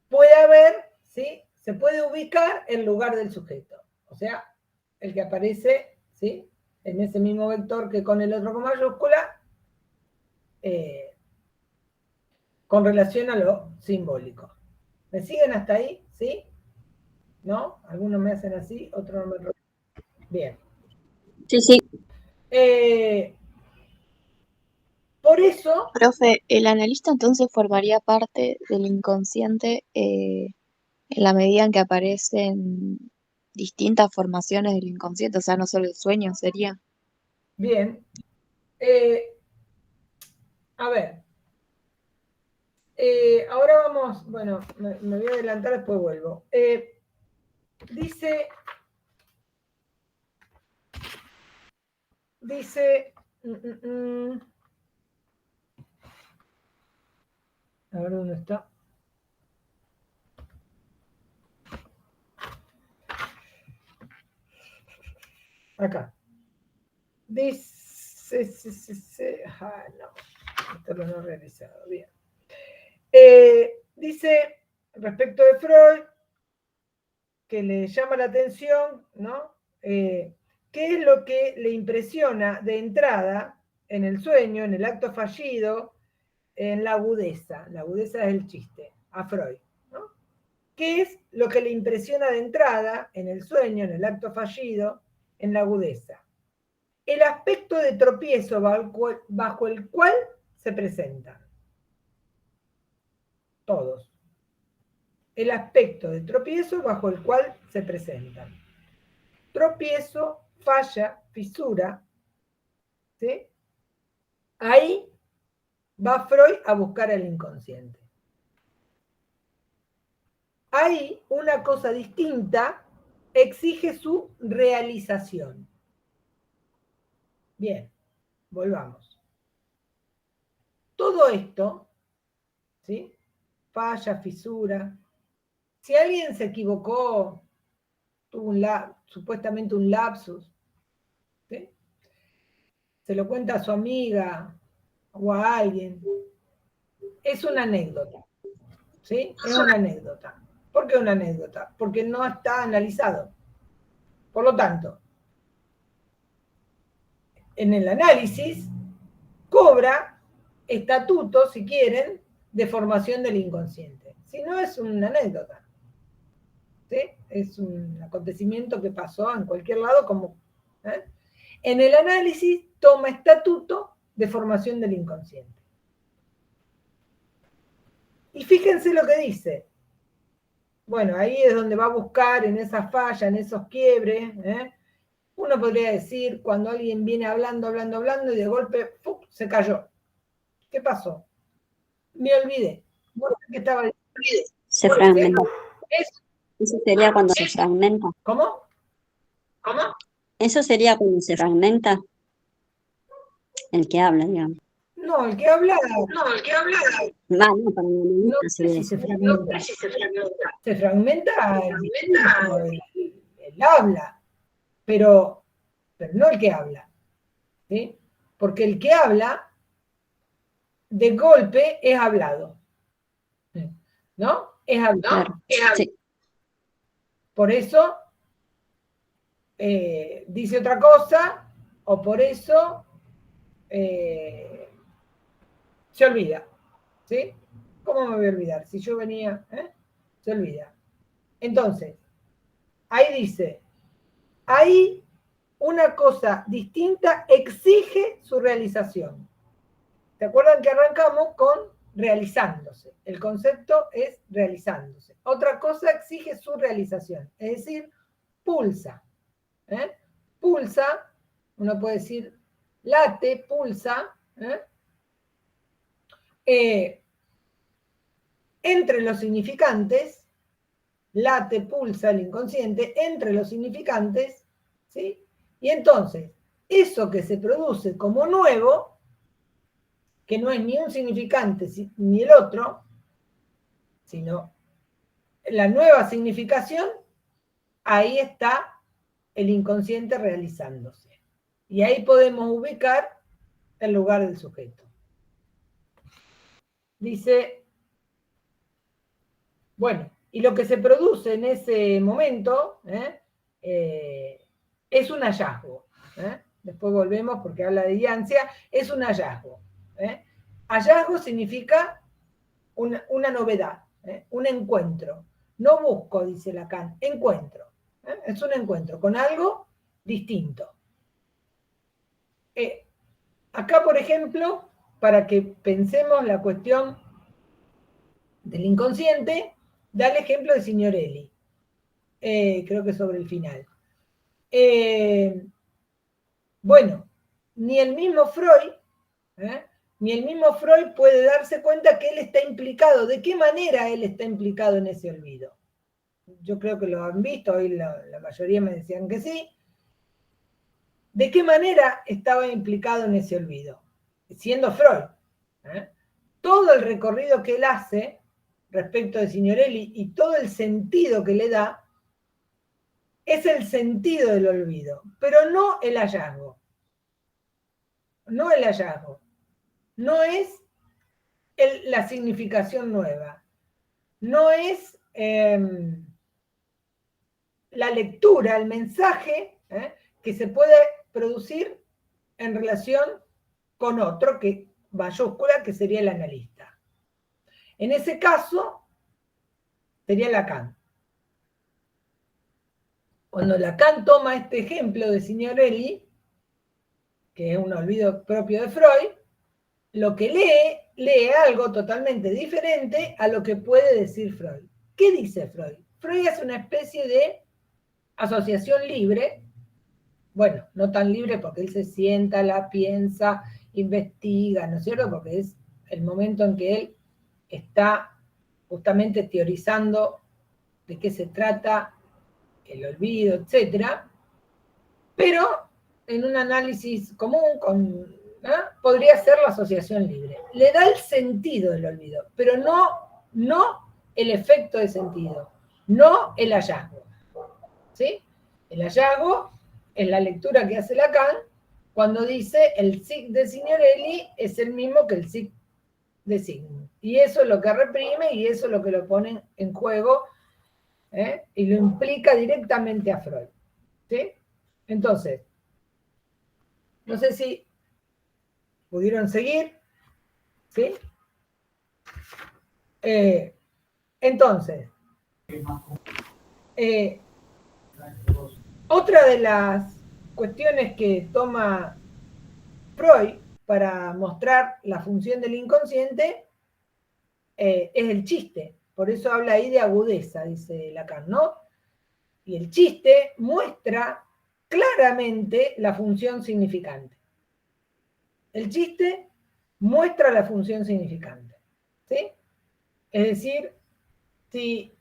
puede haber, ¿sí?, se puede ubicar el lugar del sujeto, o sea, el que aparece, ¿sí?, en ese mismo vector que con el otro con mayúscula, con relación a lo simbólico. ¿Me siguen hasta ahí? ¿Sí? ¿No? Algunos me hacen así, otros no me... Bien. Sí, sí. Por eso... Profe, ¿el analista entonces formaría parte del inconsciente en la medida en que aparecen distintas formaciones del inconsciente? O sea, no solo el sueño sería. Bien. A ver. Ahora vamos, bueno, me voy a adelantar, después vuelvo. Dice, a ver dónde está. Acá. Dice, no, esto lo he realizado, bien. Dice, respecto de Freud, que le llama la atención, ¿no? ¿Qué es lo que le impresiona de entrada en el sueño, en el acto fallido, en la agudeza? La agudeza es el chiste, a Freud, ¿no? ¿Qué es lo que le impresiona de entrada en el sueño, en el acto fallido, en la agudeza? El aspecto de tropiezo bajo el cual se presentan. todos. El aspecto de tropiezo bajo el cual se presentan. Tropiezo, falla, fisura, ¿sí? Ahí va Freud a buscar el inconsciente. Ahí una cosa distinta exige su realización. Bien, volvamos. Todo esto, ¿sí? Falla, fisura. Si alguien se equivocó, tuvo supuestamente un lapsus, ¿sí? Se lo cuenta a su amiga o a alguien, es una anécdota, ¿sí? Es una anécdota. ¿Por qué una anécdota? Porque no está analizado. Por lo tanto, en el análisis cobra estatuto, si quieren, de formación del inconsciente. Si no, es una anécdota. ¿Sí? Es un acontecimiento que pasó en cualquier lado como... ¿eh? En el análisis toma estatuto de formación del inconsciente. Y fíjense lo que dice. Bueno, ahí es donde va a buscar en esa falla, en esos quiebres. Uno podría decir, cuando alguien viene hablando y de golpe ¡pum!, se cayó. ¿Qué pasó? Me olvidé. ¿Qué estaba diciendo? Se fragmenta. Eso. Eso sería cuando se fragmenta. ¿Cómo? Eso sería cuando se fragmenta el que habla, digamos. No, el que habla. No, para mí No no sé sería si eso. se fragmenta. Se fragmenta el habla, pero no el que habla. ¿Sí? Porque el que habla, de golpe, es hablado. ¿No? Es hablado. Claro. Sí. Por eso dice otra cosa, o por eso se olvida. ¿Sí? ¿Cómo me voy a olvidar? Si yo venía, se olvida. Entonces, ahí dice, ahí una cosa distinta exige su realización. ¿Se acuerdan que arrancamos con realizándose? El concepto es realizándose. Otra cosa exige su realización, es decir, pulsa. Pulsa, uno puede decir late, pulsa, entre los significantes, late, pulsa el inconsciente, entre los significantes, ¿sí? Y entonces, eso que se produce como nuevo, que no es ni un significante ni el otro, sino la nueva significación, ahí está el inconsciente realizándose. Y ahí podemos ubicar el lugar del sujeto. Dice, bueno, y lo que se produce en ese momento es un hallazgo. Después volvemos porque habla de Yancia, es un hallazgo. Hallazgo significa una novedad, un encuentro. No busco, dice Lacan, encuentro. Es un encuentro con algo distinto. Acá, por ejemplo, para que pensemos la cuestión del inconsciente, da el ejemplo de Signorelli. Creo que sobre el final. Bueno, ni el mismo Freud puede darse cuenta que él está implicado. ¿De qué manera él está implicado en ese olvido? Yo creo que lo han visto, hoy la mayoría me decían que sí. ¿De qué manera estaba implicado en ese olvido? Siendo Freud. Todo el recorrido que él hace respecto de Signorelli y todo el sentido que le da es el sentido del olvido, pero no el hallazgo. No el hallazgo. No es la significación nueva. No es la lectura, el mensaje que se puede producir en relación con otro, que mayúscula, que sería el analista. En ese caso, sería Lacan. Cuando Lacan toma este ejemplo de Signorelli, que es un olvido propio de Freud, lo que lee lee algo totalmente diferente a lo que puede decir Freud. ¿Qué dice Freud? Freud es una especie de asociación libre, bueno, no tan libre porque él se sienta, la piensa, investiga, ¿no es cierto? Porque es el momento en que él está justamente teorizando de qué se trata el olvido, etcétera, pero en un análisis común podría ser la asociación libre. Le da el sentido del olvido, pero no el efecto de sentido, no el hallazgo. ¿Sí? El hallazgo es la lectura que hace Lacan cuando dice el sic de Signorelli es el mismo que el sic de Sigmund. Y eso es lo que reprime y eso es lo que lo pone en juego, y lo implica directamente a Freud. ¿Sí? Entonces, no sé si pudieron seguir. ¿Sí? Entonces, otra de las cuestiones que toma Freud para mostrar la función del inconsciente es el chiste. Por eso habla ahí de agudeza, dice Lacan, ¿no? Y el chiste muestra claramente la función significante. El chiste muestra la función significante. ¿Sí? Es decir, si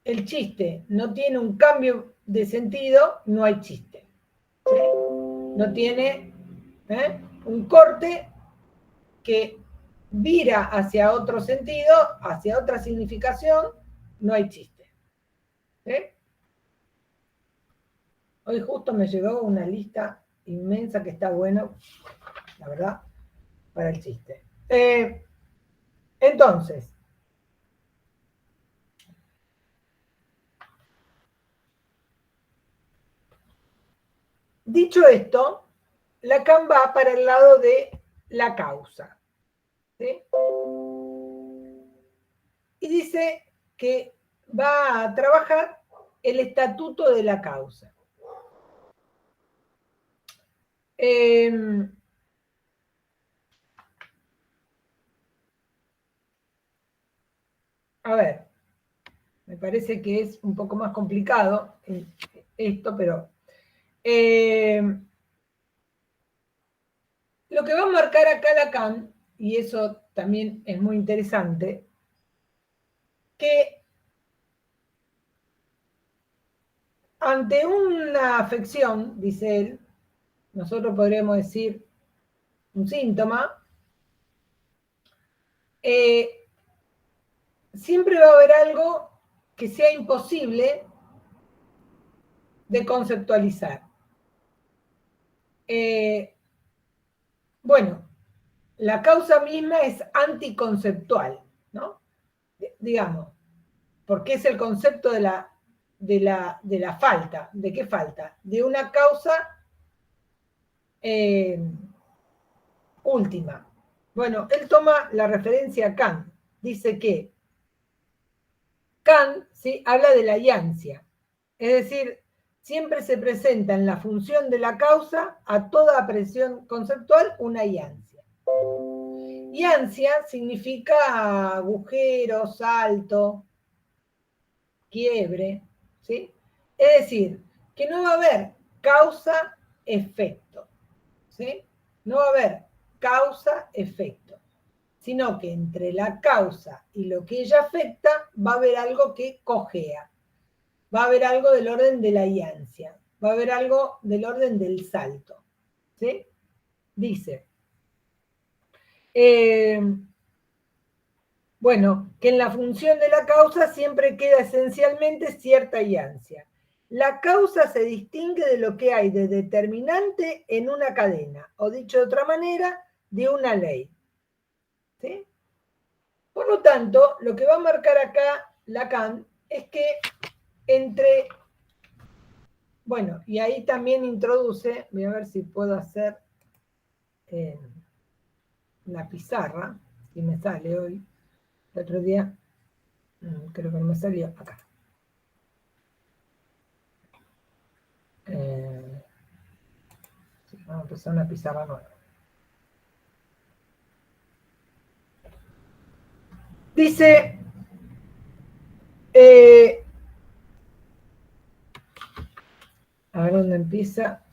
el chiste no tiene un cambio de sentido, no hay chiste. ¿Sí? No tiene un corte que vira hacia otro sentido, hacia otra significación, no hay chiste. ¿Sí? Hoy justo me llegó una lista inmensa que está bueno, la verdad, para el chiste. Entonces, dicho esto, Lacan va para el lado de la causa. ¿Sí? Y dice que va a trabajar el estatuto de la causa. A ver, me parece que es un poco más complicado esto, pero lo que va a marcar acá Lacan, y eso también es muy interesante, que ante una afección, dice él, nosotros podríamos decir un síntoma, siempre va a haber algo que sea imposible de conceptualizar. Bueno, la causa misma es anticonceptual, ¿no? Digamos, porque es el concepto de la falta. ¿De qué falta? De una causa última. Bueno, él toma la referencia a Kant. Dice que Kant, ¿sí?, habla de la iancia. Es decir, siempre se presenta en la función de la causa a toda apreciación conceptual una iancia. Iancia significa agujero, salto, quiebre, ¿sí? Es decir, que no va a haber causa-efecto, ¿sí? No va a haber causa-efecto, sino que entre la causa y lo que ella afecta va a haber algo que cojea, va a haber algo del orden de la iancia, va a haber algo del orden del salto, ¿sí? Dice, bueno, que en la función de la causa siempre queda esencialmente cierta iancia. La causa se distingue de lo que hay de determinante en una cadena, o dicho de otra manera, de una ley. ¿Sí? Por lo tanto, lo que va a marcar acá Lacan es que entre, bueno, y ahí también introduce, voy a ver si puedo hacer la pizarra, si me sale hoy, el otro día, creo que no me salió acá. Vamos a empezar una pizarra nueva. Dice, a ver dónde empieza.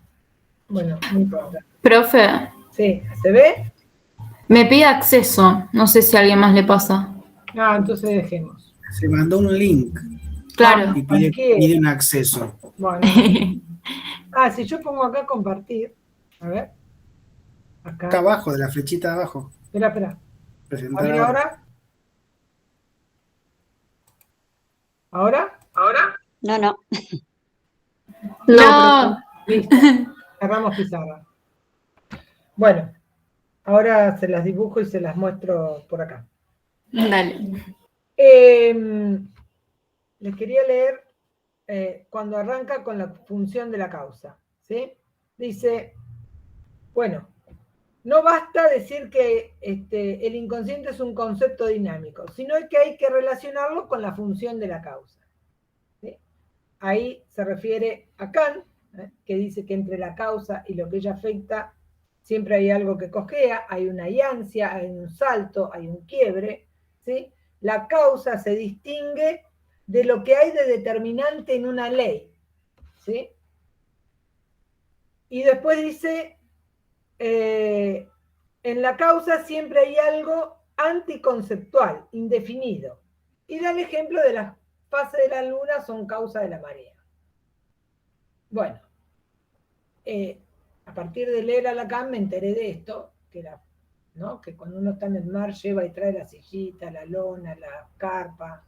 Bueno, no importa. Profe, Sí, ¿se ve? me pide acceso. No sé si a alguien más le pasa. Ah, entonces dejemos. Se mandó un link Claro. y pide un acceso. Bueno. Si yo pongo acá compartir. A ver. Acá Acá. abajo, de la flechita de abajo. Espera. A Presentar ver ahora. ¿Ahora? No, no. No. Listo. Cerramos pizarra. Bueno, ahora se las dibujo y se las muestro por acá. Dale. Les quería leer cuando arranca con la función de la causa. ¿Sí? Dice, bueno, no basta decir que el inconsciente es un concepto dinámico, sino que hay que relacionarlo con la función de la causa. ¿Sí? Ahí se refiere a Kant, que dice que entre la causa y lo que ella afecta siempre hay algo que cojea, hay una iancia, hay un salto, hay un quiebre. ¿Sí? La causa se distingue de lo que hay de determinante en una ley. ¿Sí? Y después dice, en la causa siempre hay algo anticonceptual, indefinido. Y da el ejemplo de las fases de la luna son causa de la marea. Bueno, a partir de leer a Lacan me enteré de esto, ¿no? Que cuando uno está en el mar lleva y trae la sillita, la lona, la carpa,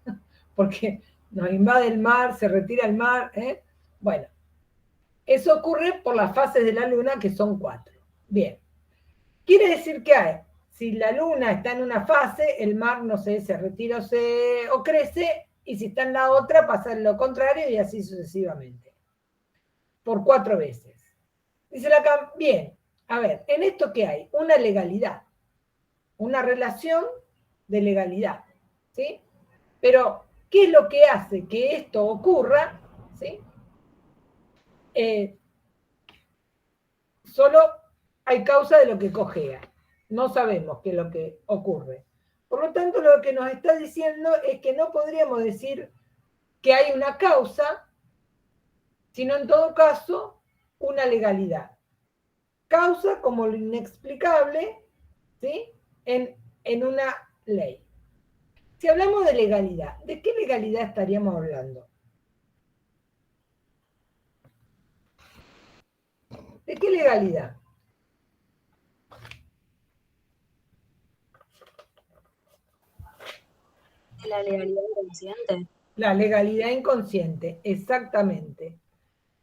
porque nos invade el mar, se retira el mar. Bueno, eso ocurre por las fases de la luna, que son 4. Bien. Quiere decir que si la luna está en una fase, el mar, no sé, se retira o crece, y si está en la otra, pasa lo contrario y así sucesivamente. Por 4 veces. Dice Lacan, bien, a ver, ¿en esto qué hay? Una legalidad, una relación de legalidad, ¿sí? Pero, ¿qué es lo que hace que esto ocurra? ¿Sí? Solo hay causa de lo que cojea. No sabemos qué es lo que ocurre. Por lo tanto, lo que nos está diciendo es que no podríamos decir que hay una causa, sino en todo caso una legalidad. Causa como lo inexplicable, ¿sí? En una ley. Si hablamos de legalidad, ¿de qué legalidad estaríamos hablando? ¿De qué legalidad? ¿De la legalidad inconsciente? La legalidad inconsciente, exactamente.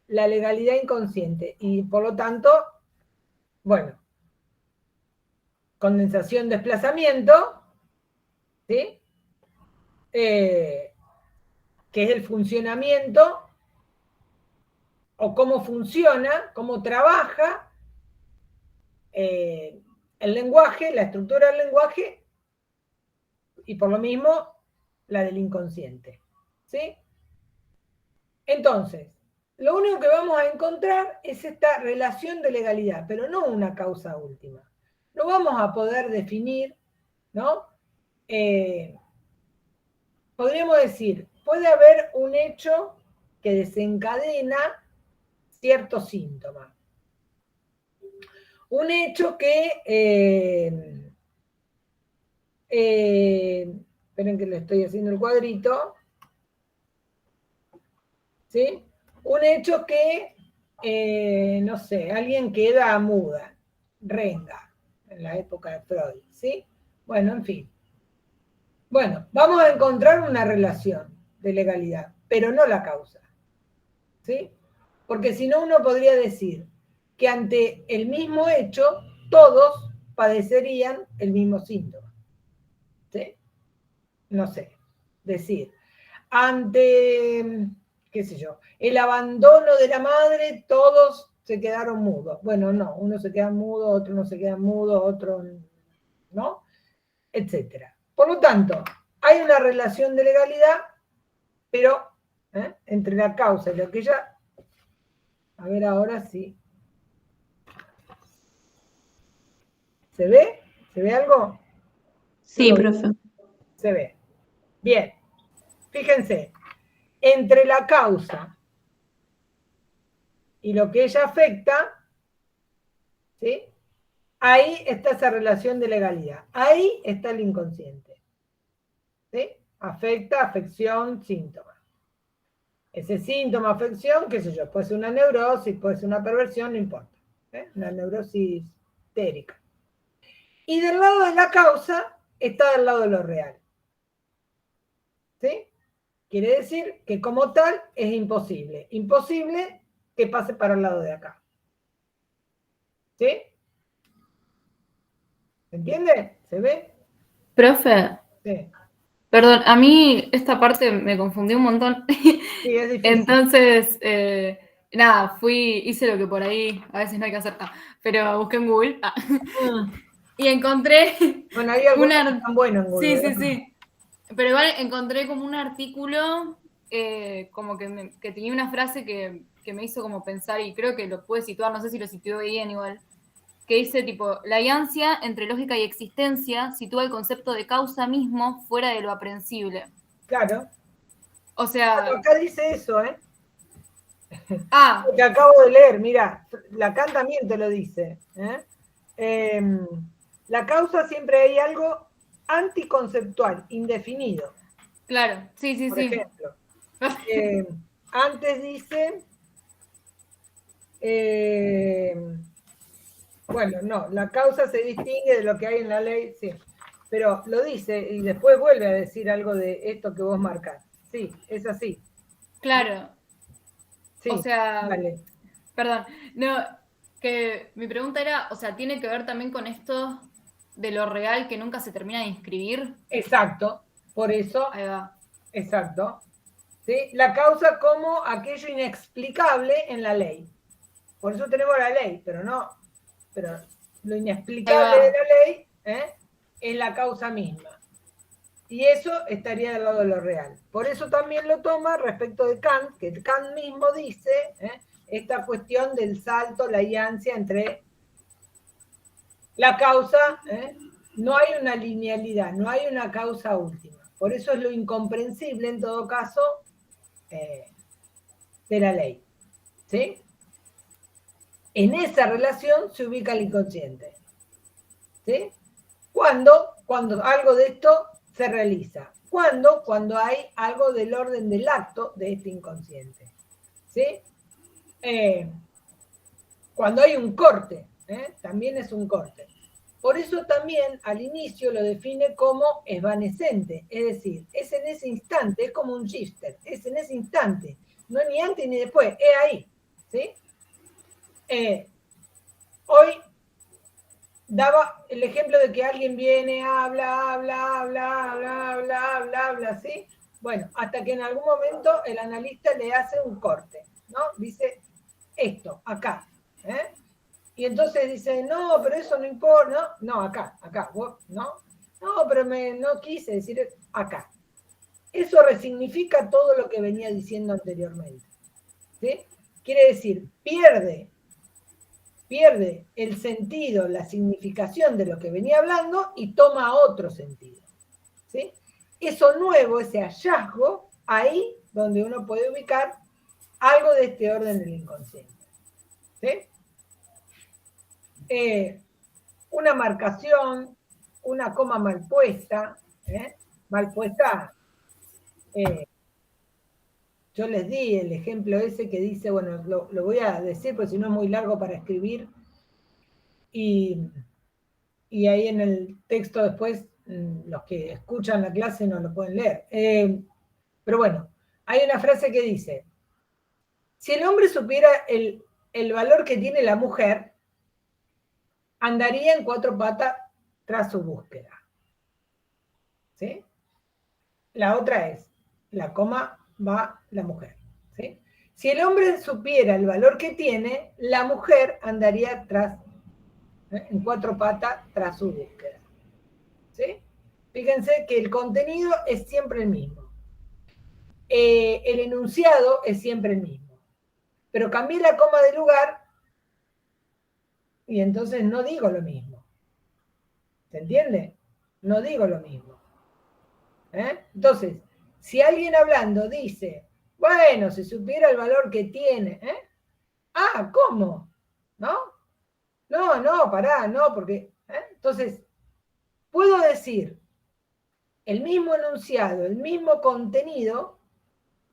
La legalidad inconsciente. Y por lo tanto, bueno, condensación, desplazamiento, ¿sí? Que es el funcionamiento o cómo funciona, cómo trabaja el lenguaje, la estructura del lenguaje, y por lo mismo la del inconsciente. ¿Sí? Entonces, lo único que vamos a encontrar es esta relación de legalidad, pero no una causa última. No vamos a poder definir, ¿no? Podríamos decir, puede haber un hecho que desencadena ciertos síntomas. Un hecho que, esperen que le estoy haciendo el cuadrito, ¿sí? Un hecho que, no sé, alguien queda muda, renga, en la época de Freud, ¿sí? Bueno, en fin. Bueno, vamos a encontrar una relación de legalidad, pero no la causa, ¿sí? Porque si no, uno podría decir que ante el mismo hecho, todos padecerían el mismo síntoma, ¿sí? No sé, decir, ante, qué sé yo, el abandono de la madre, todos se quedaron mudos. Bueno, no, uno se queda mudo, otro no se queda mudo, otro no, etcétera. Por lo tanto, hay una relación de legalidad, pero entre la causa y lo que ya... A ver ahora sí. ¿Se ve? ¿Se ve algo? Sí, profe. Se ve. Bien, fíjense, entre la causa y lo que ella afecta, ¿sí? Ahí está esa relación de legalidad. Ahí está el inconsciente. ¿Sí? Afecta, afección, síntoma. Ese síntoma, afección, qué sé yo, puede ser una neurosis, puede ser una perversión, no importa. Una neurosis histérica. Y del lado de la causa está del lado de lo real. ¿Sí? Quiere decir que como tal es imposible. Imposible que pase para el lado de acá. ¿Sí? ¿Se entiende? ¿Se ve? Profe, Sí. perdón, a mí esta parte me confundió un montón. Sí, es difícil. Entonces, nada, hice lo que por ahí a veces no hay que hacer, pero busqué en Google y encontré Bueno, hay algunos que están buenos en Google. Sí. Pero igual encontré como un artículo como que tenía una frase que me hizo como pensar, y creo que lo pude situar, no sé si lo situó bien igual, que dice tipo, la alianza entre lógica y existencia sitúa el concepto de causa mismo fuera de lo aprehensible. Claro. O sea... Bueno, acá dice eso, ¿eh? Ah. Lo que acabo de leer, mira, Lacan también te lo dice. La causa siempre hay algo anticonceptual, indefinido. Claro, sí. Por ejemplo, antes dice, bueno, no, la causa se distingue de lo que hay en la ley, sí, pero lo dice y después vuelve a decir algo de esto que vos marcás. Sí, es así. Claro. Sí, o sea, vale. Perdón, no, que mi pregunta era, o sea, ¿tiene que ver también con esto de lo real que nunca se termina de inscribir? Exacto, por eso, Ahí va. exacto. ¿Sí? La causa como aquello inexplicable en la ley. Por eso tenemos la ley, pero lo inexplicable de la ley es la causa misma. Y eso estaría del lado de lo real. Por eso también lo toma respecto de Kant, que Kant mismo dice esta cuestión del salto, la iancia entre la causa, no hay una linealidad, no hay una causa última. Por eso es lo incomprensible, en todo caso, de la ley. ¿Sí? En esa relación se ubica el inconsciente. ¿Sí? Cuando algo de esto se realiza. Cuando hay algo del orden del acto de este inconsciente. ¿Sí? Cuando hay un corte, también es un corte. Por eso también al inicio lo define como evanescente, es decir, es en ese instante, es como un shifter, es en ese instante, no ni antes ni después, es ahí. ¿Sí? Hoy daba el ejemplo de que alguien viene, habla, ¿sí? Bueno, hasta que en algún momento el analista le hace un corte, ¿no? Dice esto, acá, Y entonces dice, no, pero eso no importa, no, acá, vos, ¿no? No, pero no quise decir acá. Eso resignifica todo lo que venía diciendo anteriormente, ¿sí? Quiere decir, pierde el sentido, la significación de lo que venía hablando y toma otro sentido. ¿Sí? Eso nuevo, ese hallazgo, ahí donde uno puede ubicar algo de este orden del inconsciente. ¿Sí? Una marcación, una coma mal puesta, yo les di el ejemplo ese que dice, bueno, lo voy a decir porque si no es muy largo para escribir, y ahí en el texto después los que escuchan la clase no lo pueden leer. Pero bueno, hay una frase que dice, si el hombre supiera el valor que tiene la mujer, andaría en 4 patas tras su búsqueda. ¿Sí? La otra es, la coma va la mujer. ¿Sí? Si el hombre supiera el valor que tiene, la mujer andaría en 4 patas tras su búsqueda. ¿Sí? Fíjense que el contenido es siempre el mismo. El enunciado es siempre el mismo. Pero cambié la coma de lugar y entonces no digo lo mismo. ¿Se entiende? No digo lo mismo. Entonces, si alguien hablando dice, bueno, si supiera el valor que tiene, ¿cómo? ¿No? No, pará, no, porque... Entonces, puedo decir el mismo enunciado, el mismo contenido,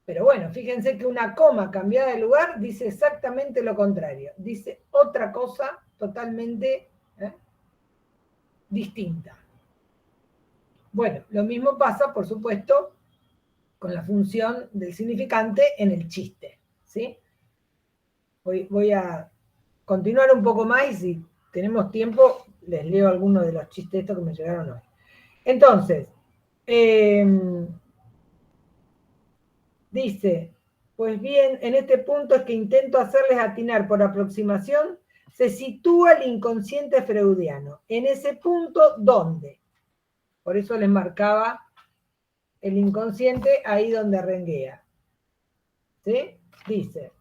pero bueno, fíjense que una coma cambiada de lugar dice exactamente lo contrario, dice otra cosa totalmente distinta. Bueno, lo mismo pasa, por supuesto, con la función del significante en el chiste, ¿sí? Voy a continuar un poco más y si tenemos tiempo les leo algunos de los chistes estos que me llegaron hoy. Entonces, dice, pues bien, en este punto es que intento hacerles atinar por aproximación, se sitúa el inconsciente freudiano. En ese punto, ¿dónde? Por eso les marcaba el inconsciente ahí donde renguea. ¿Sí? Dice,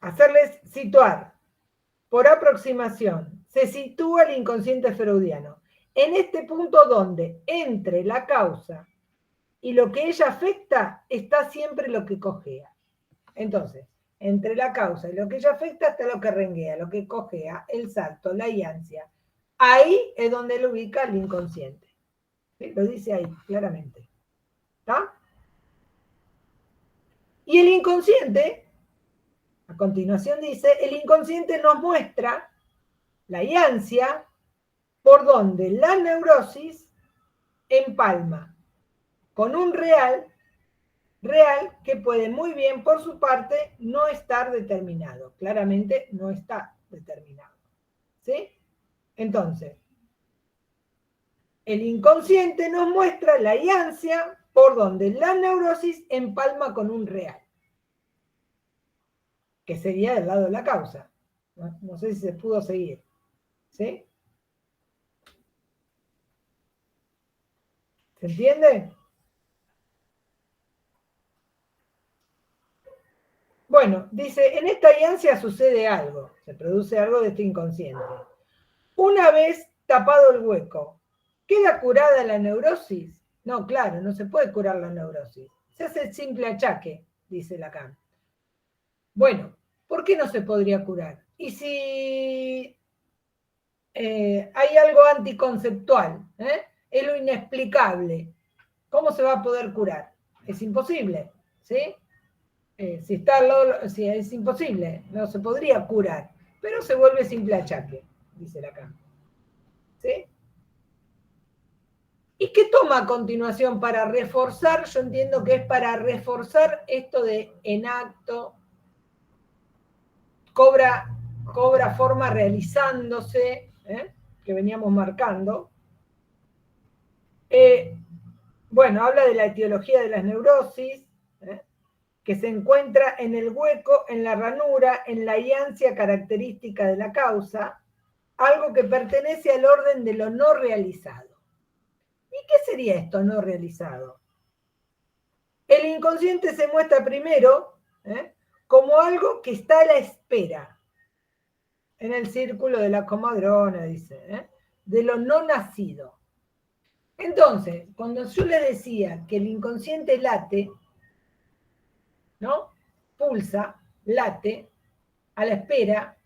hacerles situar por aproximación, se sitúa el inconsciente freudiano. En este punto donde entre la causa y lo que ella afecta está siempre lo que cojea. Entonces, entre la causa y lo que ella afecta está lo que renguea, lo que cojea, el salto, la ansia. Ahí es donde lo ubica el inconsciente. ¿Sí? Lo dice ahí, claramente. ¿Está? Y el inconsciente, a continuación dice, el inconsciente nos muestra la ansia por donde la neurosis empalma con un real que puede muy bien, por su parte, no estar determinado. Claramente no está determinado. ¿Sí? Entonces, el inconsciente nos muestra la ansia por donde la neurosis empalma con un real, que sería del lado de la causa. No sé si se pudo seguir. ¿Sí? ¿Se entiende? Bueno, dice, en esta ansia sucede algo, se produce algo de este inconsciente. Una vez tapado el hueco, ¿queda curada la neurosis? No, claro, no se puede curar la neurosis. Se hace el simple achaque, dice Lacan. Bueno, ¿por qué no se podría curar? Y si hay algo anticonceptual, es lo inexplicable, ¿cómo se va a poder curar? Es imposible, ¿sí? Si es imposible, no se podría curar, pero se vuelve simple achaque, dice Lacan. ¿Sí? ¿Y qué toma a continuación para reforzar? Yo entiendo que es para reforzar esto de en acto, cobra forma realizándose, que veníamos marcando. Bueno, habla de la etiología de las neurosis, que se encuentra en el hueco, en la ranura, en la ansia característica de la causa, algo que pertenece al orden de lo no realizado. ¿Y qué sería esto no realizado? El inconsciente se muestra primero como algo que está a la espera, en el círculo de la comadrona, dice, de lo no nacido. Entonces, cuando yo le decía que el inconsciente late, ¿no? Pulsa, late, a la espera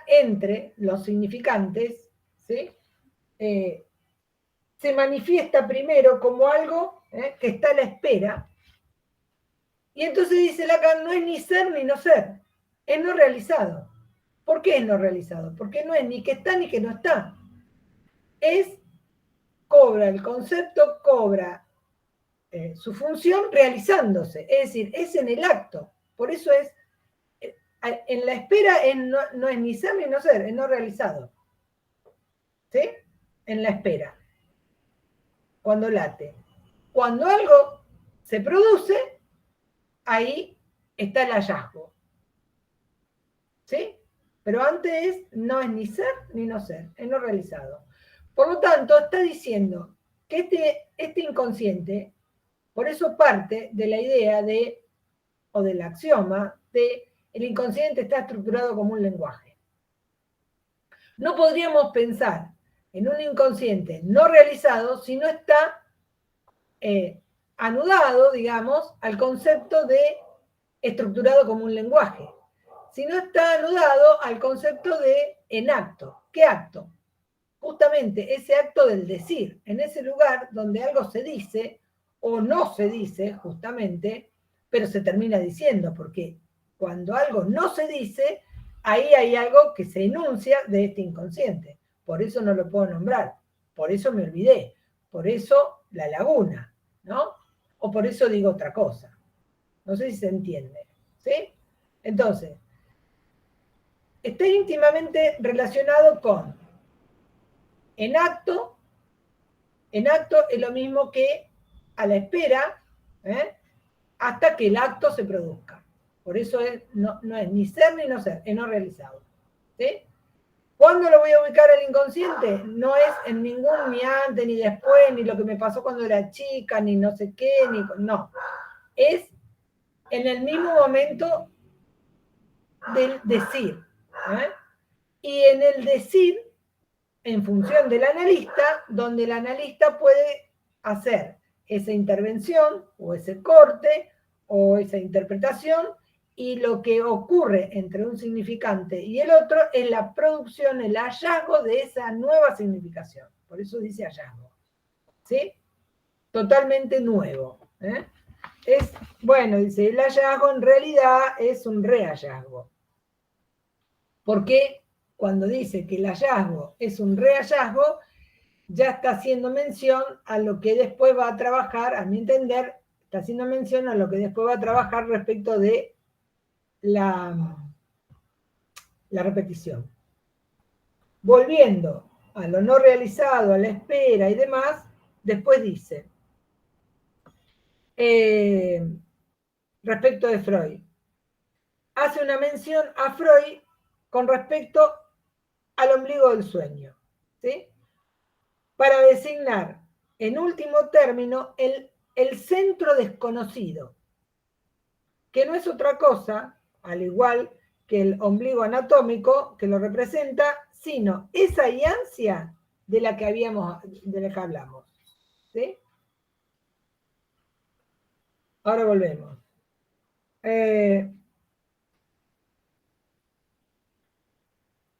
entre los significantes, ¿sí? Se manifiesta primero como algo que está a la espera, y entonces dice Lacan, no es ni ser ni no ser, es no realizado. ¿Por qué es no realizado? Porque no es ni que está ni que no está. El concepto cobra su función realizándose, es decir, es en el acto. Por eso es, en la espera no es ni ser ni no ser, es no realizado. ¿Sí? En la espera. Cuando late. Cuando algo se produce, ahí está el hallazgo. ¿Sí? Pero antes no es ni ser ni no ser, es no realizado. Por lo tanto, está diciendo que este inconsciente, por eso parte de la idea o del axioma, de el inconsciente está estructurado como un lenguaje. No podríamos pensar en un inconsciente no realizado si no está anudado, digamos, al concepto de estructurado como un lenguaje. Si no está anudado al concepto de en acto. ¿Qué acto? Justamente ese acto del decir, en ese lugar donde algo se dice o no se dice, justamente, pero se termina diciendo, porque cuando algo no se dice, ahí hay algo que se enuncia de este inconsciente. Por eso no lo puedo nombrar, por eso me olvidé, por eso la laguna, ¿no? O por eso digo otra cosa. No sé si se entiende, ¿sí? Entonces, está íntimamente relacionado con en acto es lo mismo que a la espera, hasta que el acto se produzca. Por eso no es ni ser ni no ser, es no realizado. ¿Sí? ¿Cuándo lo voy a ubicar al inconsciente? No es en ningún ni antes, ni después, ni lo que me pasó cuando era chica, ni no sé qué, no. Es en el mismo momento del decir. Y en el decir, en función del analista, donde el analista puede hacer esa intervención o ese corte o esa interpretación, y lo que ocurre entre un significante y el otro es la producción, el hallazgo de esa nueva significación. Por eso dice hallazgo. ¿Sí? Totalmente nuevo. Bueno, dice, el hallazgo en realidad es un rehallazgo. ¿Por qué? Cuando dice que el hallazgo es un rehallazgo, ya está haciendo mención a lo que después va a trabajar, a mi entender, está haciendo mención a lo que después va a trabajar respecto de la repetición. Volviendo a lo no realizado, a la espera y demás, después dice, respecto de Freud, hace una mención a Freud con respecto al ombligo del sueño, ¿sí? Para designar, en último término, el centro desconocido, que no es otra cosa, al igual que el ombligo anatómico que lo representa, sino esa iancia de la que hablamos. ¿Sí? Ahora volvemos.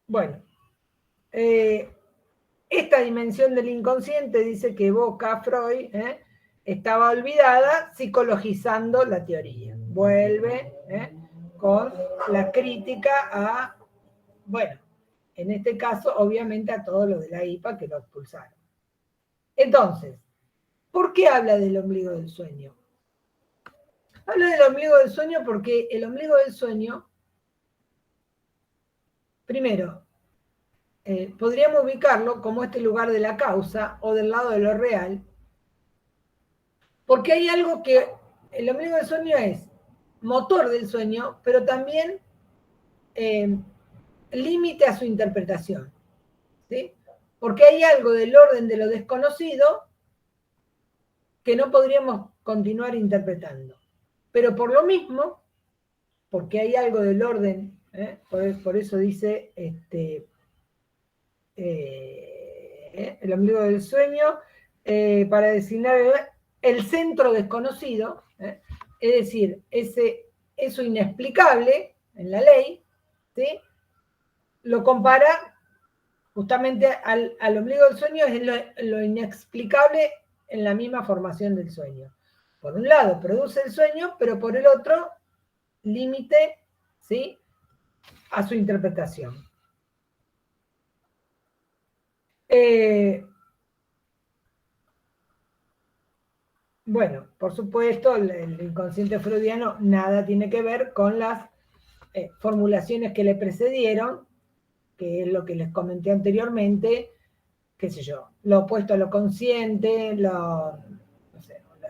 Bueno, esta dimensión del inconsciente dice que evoca Freud, estaba olvidada psicologizando la teoría. Vuelve con la crítica a, bueno, en este caso, obviamente a todos los de la IPA que lo expulsaron. Entonces, ¿por qué habla del ombligo del sueño? Habla del ombligo del sueño porque el ombligo del sueño, primero, podríamos ubicarlo como este lugar de la causa o del lado de lo real, porque hay algo que el ombligo del sueño es motor del sueño, pero también límite a su interpretación, ¿sí? Porque hay algo del orden de lo desconocido que no podríamos continuar interpretando. Pero por lo mismo, porque hay algo del orden, por eso dice el ombligo del sueño, para designar el centro desconocido, es decir, eso inexplicable en la ley, ¿sí? Lo compara justamente al ombligo del sueño, es lo inexplicable en la misma formación del sueño. Por un lado, produce el sueño, pero por el otro, límite, ¿sí?, a su interpretación. Bueno, por supuesto, el inconsciente freudiano nada tiene que ver con las formulaciones que le precedieron, que es lo que les comenté anteriormente, qué sé yo, lo opuesto a lo consciente,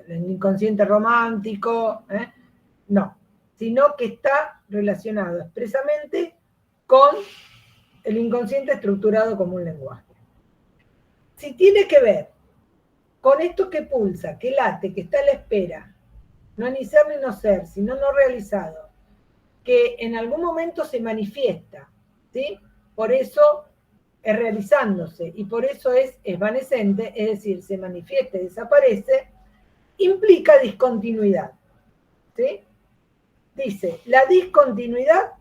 el inconsciente romántico, no, sino que está relacionado expresamente con el inconsciente estructurado como un lenguaje. Si tiene que ver con esto que pulsa, que late, que está a la espera, no ni ser ni no ser, sino no realizado, que en algún momento se manifiesta, ¿sí? Por eso es realizándose, y por eso es evanescente, es decir, se manifiesta y desaparece, implica discontinuidad. ¿Sí? Dice, la discontinuidad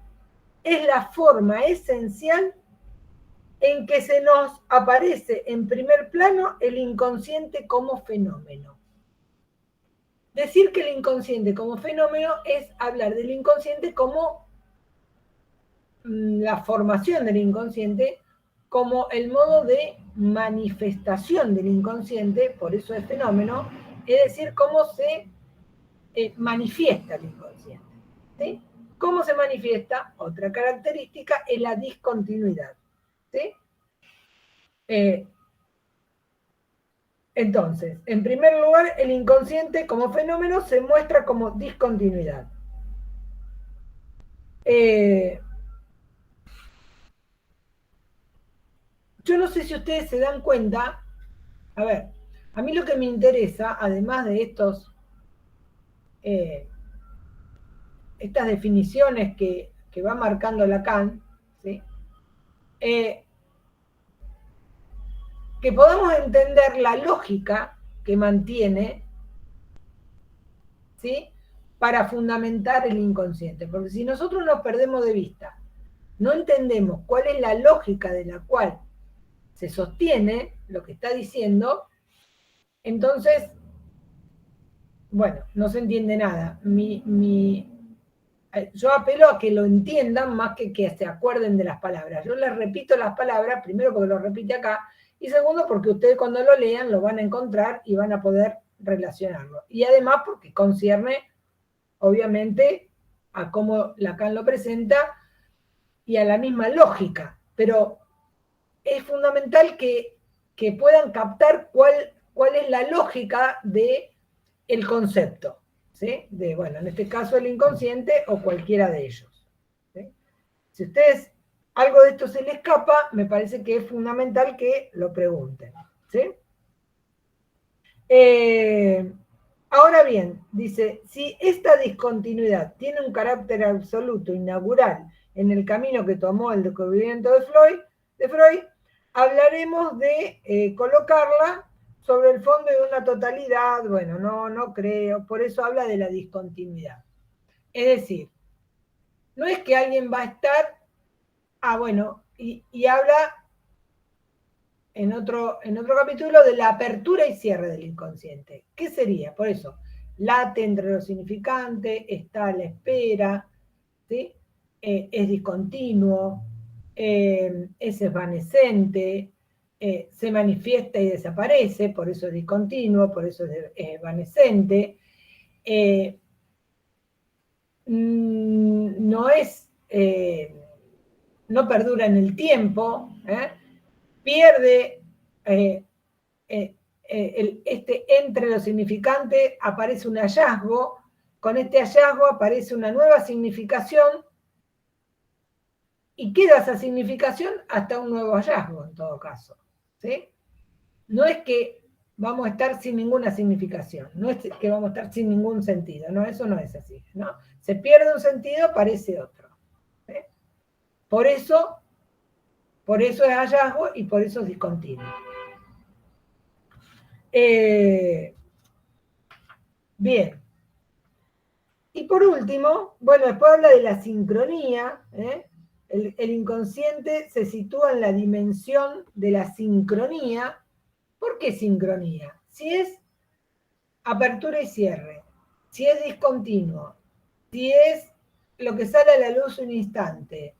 es la forma esencial en que se nos aparece en primer plano el inconsciente como fenómeno. Decir que el inconsciente como fenómeno es hablar del inconsciente como la formación del inconsciente, como el modo de manifestación del inconsciente, por eso es fenómeno, es decir, cómo se manifiesta el inconsciente. ¿Sí? ¿Cómo se manifiesta? Otra característica es la discontinuidad. ¿Sí? Entonces, en primer lugar, el inconsciente como fenómeno se muestra como discontinuidad. Yo no sé si ustedes se dan cuenta, a ver, a mí lo que me interesa, además de estas definiciones que va marcando Lacan, ¿sí? Que podamos entender la lógica que mantiene, ¿sí? Para fundamentar el inconsciente. Porque si nosotros nos perdemos de vista, no entendemos cuál es la lógica de la cual se sostiene lo que está diciendo, entonces, bueno, no se entiende nada. Yo apelo a que lo entiendan más que se acuerden de las palabras. Yo les repito las palabras, primero porque lo repite acá, y segundo porque ustedes cuando lo lean lo van a encontrar y van a poder relacionarlo. Y además porque concierne, obviamente, a cómo Lacan lo presenta y a la misma lógica. Pero es fundamental que puedan captar cuál es la lógica del concepto. ¿Sí? Bueno, en este caso el inconsciente o cualquiera de ellos. ¿Sí? Si a ustedes algo de esto se les escapa, me parece que es fundamental que lo pregunten. ¿Sí? Ahora bien, dice, si esta discontinuidad tiene un carácter absoluto, inaugural, en el camino que tomó el descubrimiento de Freud, hablaremos de colocarla sobre el fondo de una totalidad. Bueno, no creo, por eso habla de la discontinuidad. Es decir, no es que alguien va a estar, y habla en otro capítulo de la apertura y cierre del inconsciente. ¿Qué sería? Por eso, late entre lo significante, está a la espera, ¿sí? Es discontinuo, es evanescente, se manifiesta y desaparece, por eso es discontinuo, por eso es evanescente. No perdura en el tiempo, pierde entre lo significante, aparece un hallazgo, con este hallazgo aparece una nueva significación y queda esa significación hasta un nuevo hallazgo en todo caso. ¿Sí? No es que vamos a estar sin ninguna significación, no es que vamos a estar sin ningún sentido, no, eso no es así, ¿no? Se pierde un sentido, aparece otro. ¿Sí? Por eso es hallazgo y por eso es discontinuo. Bien. Y por último, bueno, después habla de la sincronía. El inconsciente se sitúa en la dimensión de la sincronía. ¿Por qué sincronía? Si es apertura y cierre, si es discontinuo, si es lo que sale a la luz un instante.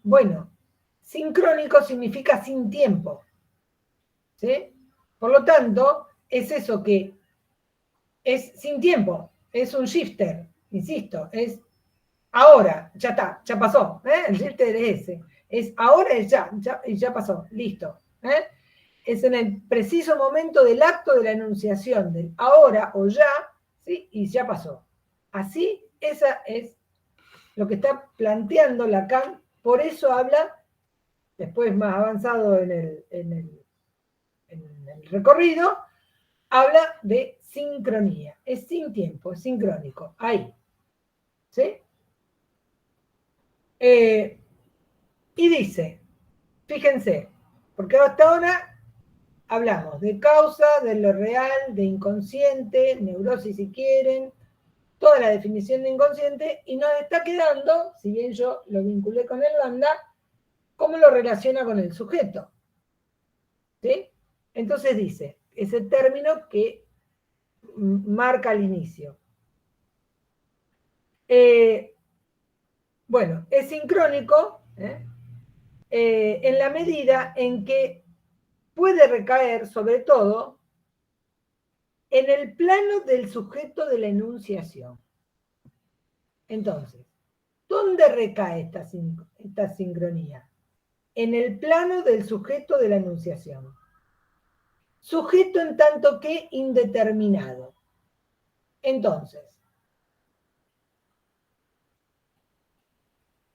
Bueno, sincrónico significa sin tiempo. ¿Sí? Por lo tanto, es eso que es sin tiempo, es un shifter, insisto, es ahora, ya está, ya pasó, el shifter es ese, es ahora y ya pasó, listo. Es en el preciso momento del acto de la enunciación del ahora o ya, ¿sí? Y ya pasó. Así, esa es lo que está planteando Lacan, por eso habla, después más avanzado en el recorrido, habla de sincronía. Es sin tiempo, es sincrónico. Ahí. ¿Sí? Y dice, fíjense, porque hasta ahora hablamos de causa, de lo real, de inconsciente, neurosis si quieren, toda la definición de inconsciente, y nos está quedando, si bien yo lo vinculé con el lambda, cómo lo relaciona con el sujeto. ¿Sí? Entonces dice, ese término que marca al inicio. Bueno, es sincrónico en la medida en que puede recaer, sobre todo, en el plano del sujeto de la enunciación. Entonces, ¿dónde recae esta sincronía? En el plano del sujeto de la enunciación. Sujeto en tanto que indeterminado. Entonces,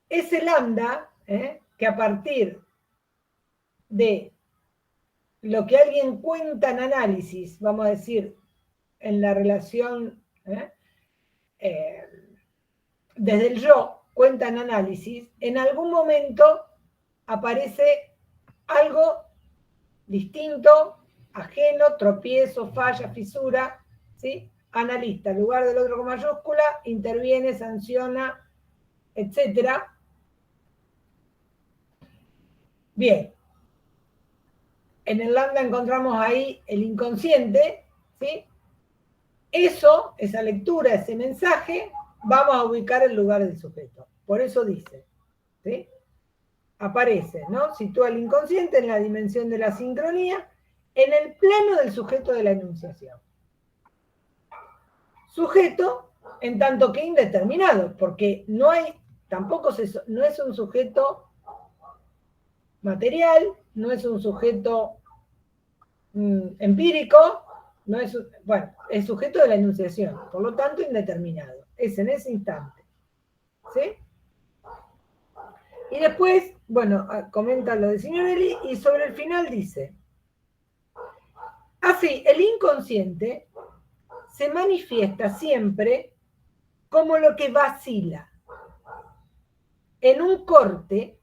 ese lambda, que a partir de lo que alguien cuenta en análisis, vamos a decir, en la relación, desde el yo, cuenta en análisis, en algún momento aparece algo distinto, ajeno, tropiezo, falla, fisura, ¿sí? Analista, en lugar del otro con mayúscula, interviene, sanciona, etc. Bien. En el lambda encontramos ahí el inconsciente, ¿sí? Eso, esa lectura, ese mensaje, vamos a ubicar el lugar del sujeto. Por eso dice, ¿sí? Aparece, ¿no? Sitúa el inconsciente en la dimensión de la sincronía, en el plano del sujeto de la enunciación. Sujeto, en tanto que indeterminado, porque no hay, tampoco no es un sujeto material, no es un sujeto empírico, no es, bueno, es sujeto de la enunciación, por lo tanto indeterminado, es en ese instante. ¿Sí? Y después, bueno, comenta lo de Signorelli y sobre el final dice, así, el inconsciente se manifiesta siempre como lo que vacila en un corte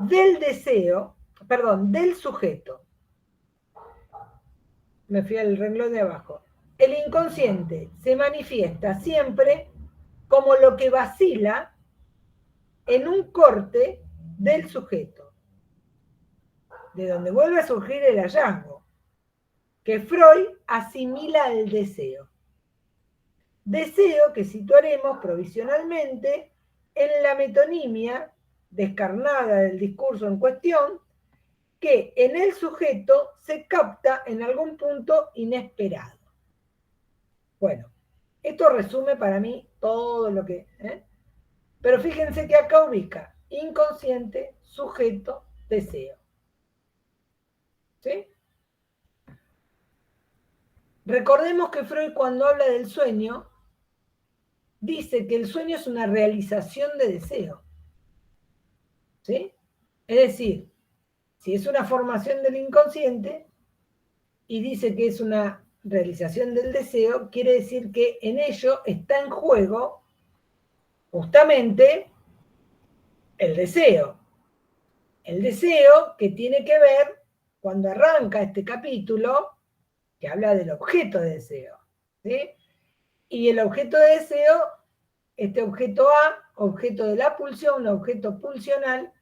del deseo, perdón, del sujeto. Me fui al renglón de abajo. El inconsciente se manifiesta siempre como lo que vacila en un corte del sujeto, de donde vuelve a surgir el hallazgo, que Freud asimila al deseo. Deseo que situaremos provisionalmente en la metonimia descarnada del discurso en cuestión, que en el sujeto se capta en algún punto inesperado. Bueno, esto resume para mí todo lo que... Pero fíjense que acá ubica inconsciente, sujeto, deseo. ¿Sí? Recordemos que Freud, cuando habla del sueño, dice que el sueño es una realización de deseo. ¿Sí? Es decir, si es una formación del inconsciente y dice que es una realización del deseo, quiere decir que en ello está en juego justamente el deseo. El deseo que tiene que ver, cuando arranca este capítulo, que habla del objeto de deseo. ¿Sí? Y el objeto de deseo, este objeto A, objeto de la pulsión, un objeto pulsional,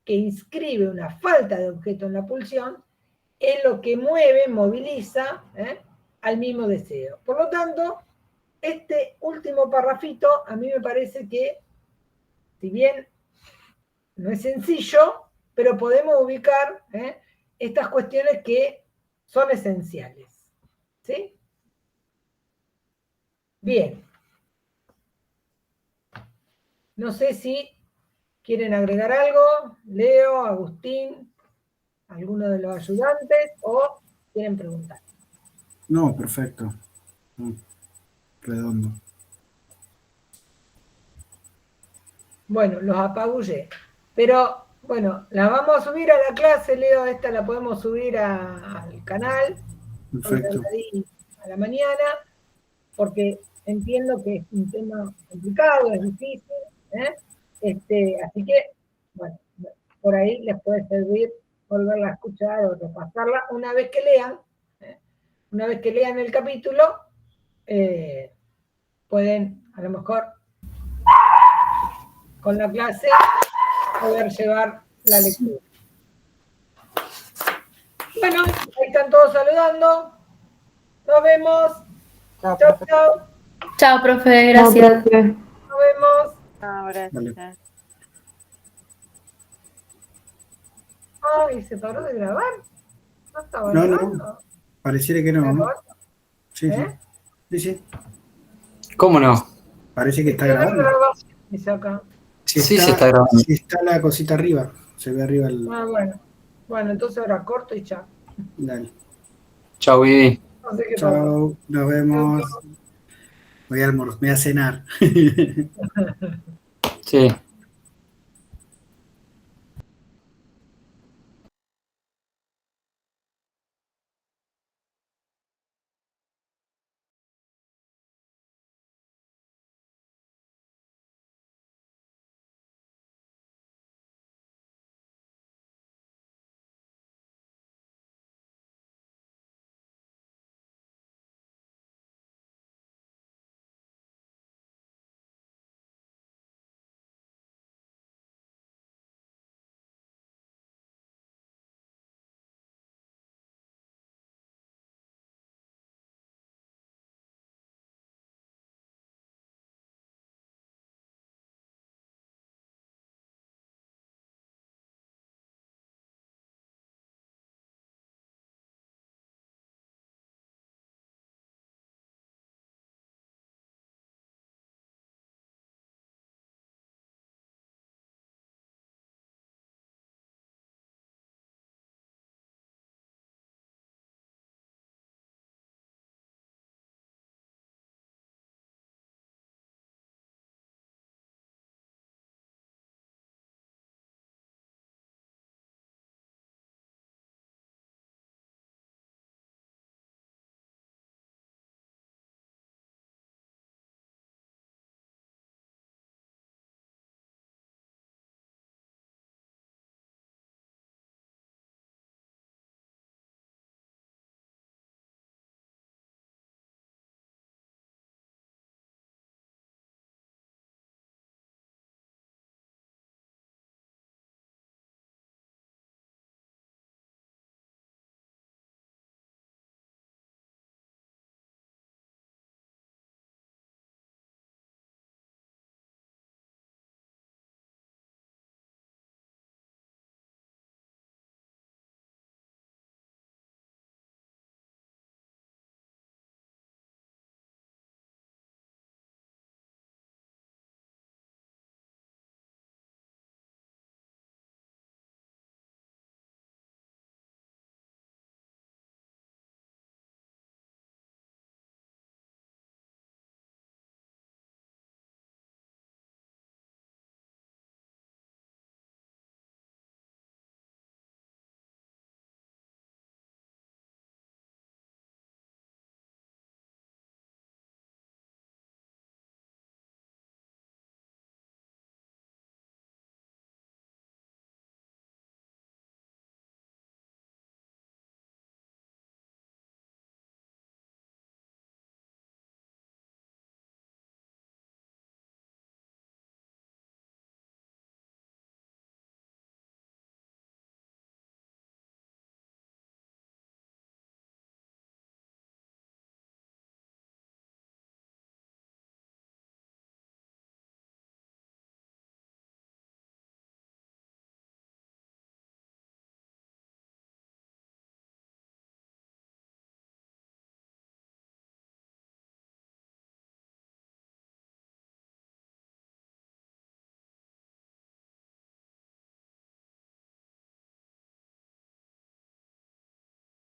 que inscribe una falta de objeto en la pulsión, es lo que mueve, moviliza al mismo deseo. Por lo tanto, este último parrafito a mí me parece que, si bien no es sencillo, pero podemos ubicar estas cuestiones que son esenciales. ¿Sí? Bien. No sé si quieren agregar algo, Leo, Agustín, alguno de los ayudantes, o quieren preguntar. No, perfecto. Redondo. Bueno, los apabullé. Pero, bueno, las vamos a subir a la clase, Leo, esta la podemos subir al canal. Perfecto. A la mañana, porque entiendo que es un tema complicado, es difícil, así que Bueno, por ahí les puede servir volverla a escuchar o repasarla una vez que lean. Una vez que lean el capítulo, pueden a lo mejor con la clase poder llevar la lectura. Bueno, ahí están todos saludando. Nos vemos. Chao, chao. Chao, profe, gracias. Nos vemos. Ahora Ay, ¿se paró de grabar? ¿No estaba No, grabando? no, pareciera que no. Sí, ¿Eh? sí, sí. ¿Cómo no? Parece que está Pero no grabando. grabación, dice acá. Sí, Sí, se está grabando. sí está la cosita arriba. Se ve arriba el. Ah, bueno. Bueno, entonces ahora corto y chao. Dale. Chao, Vivi. No sé qué pasó. Chao, nos vemos. Voy a cenar. Sí.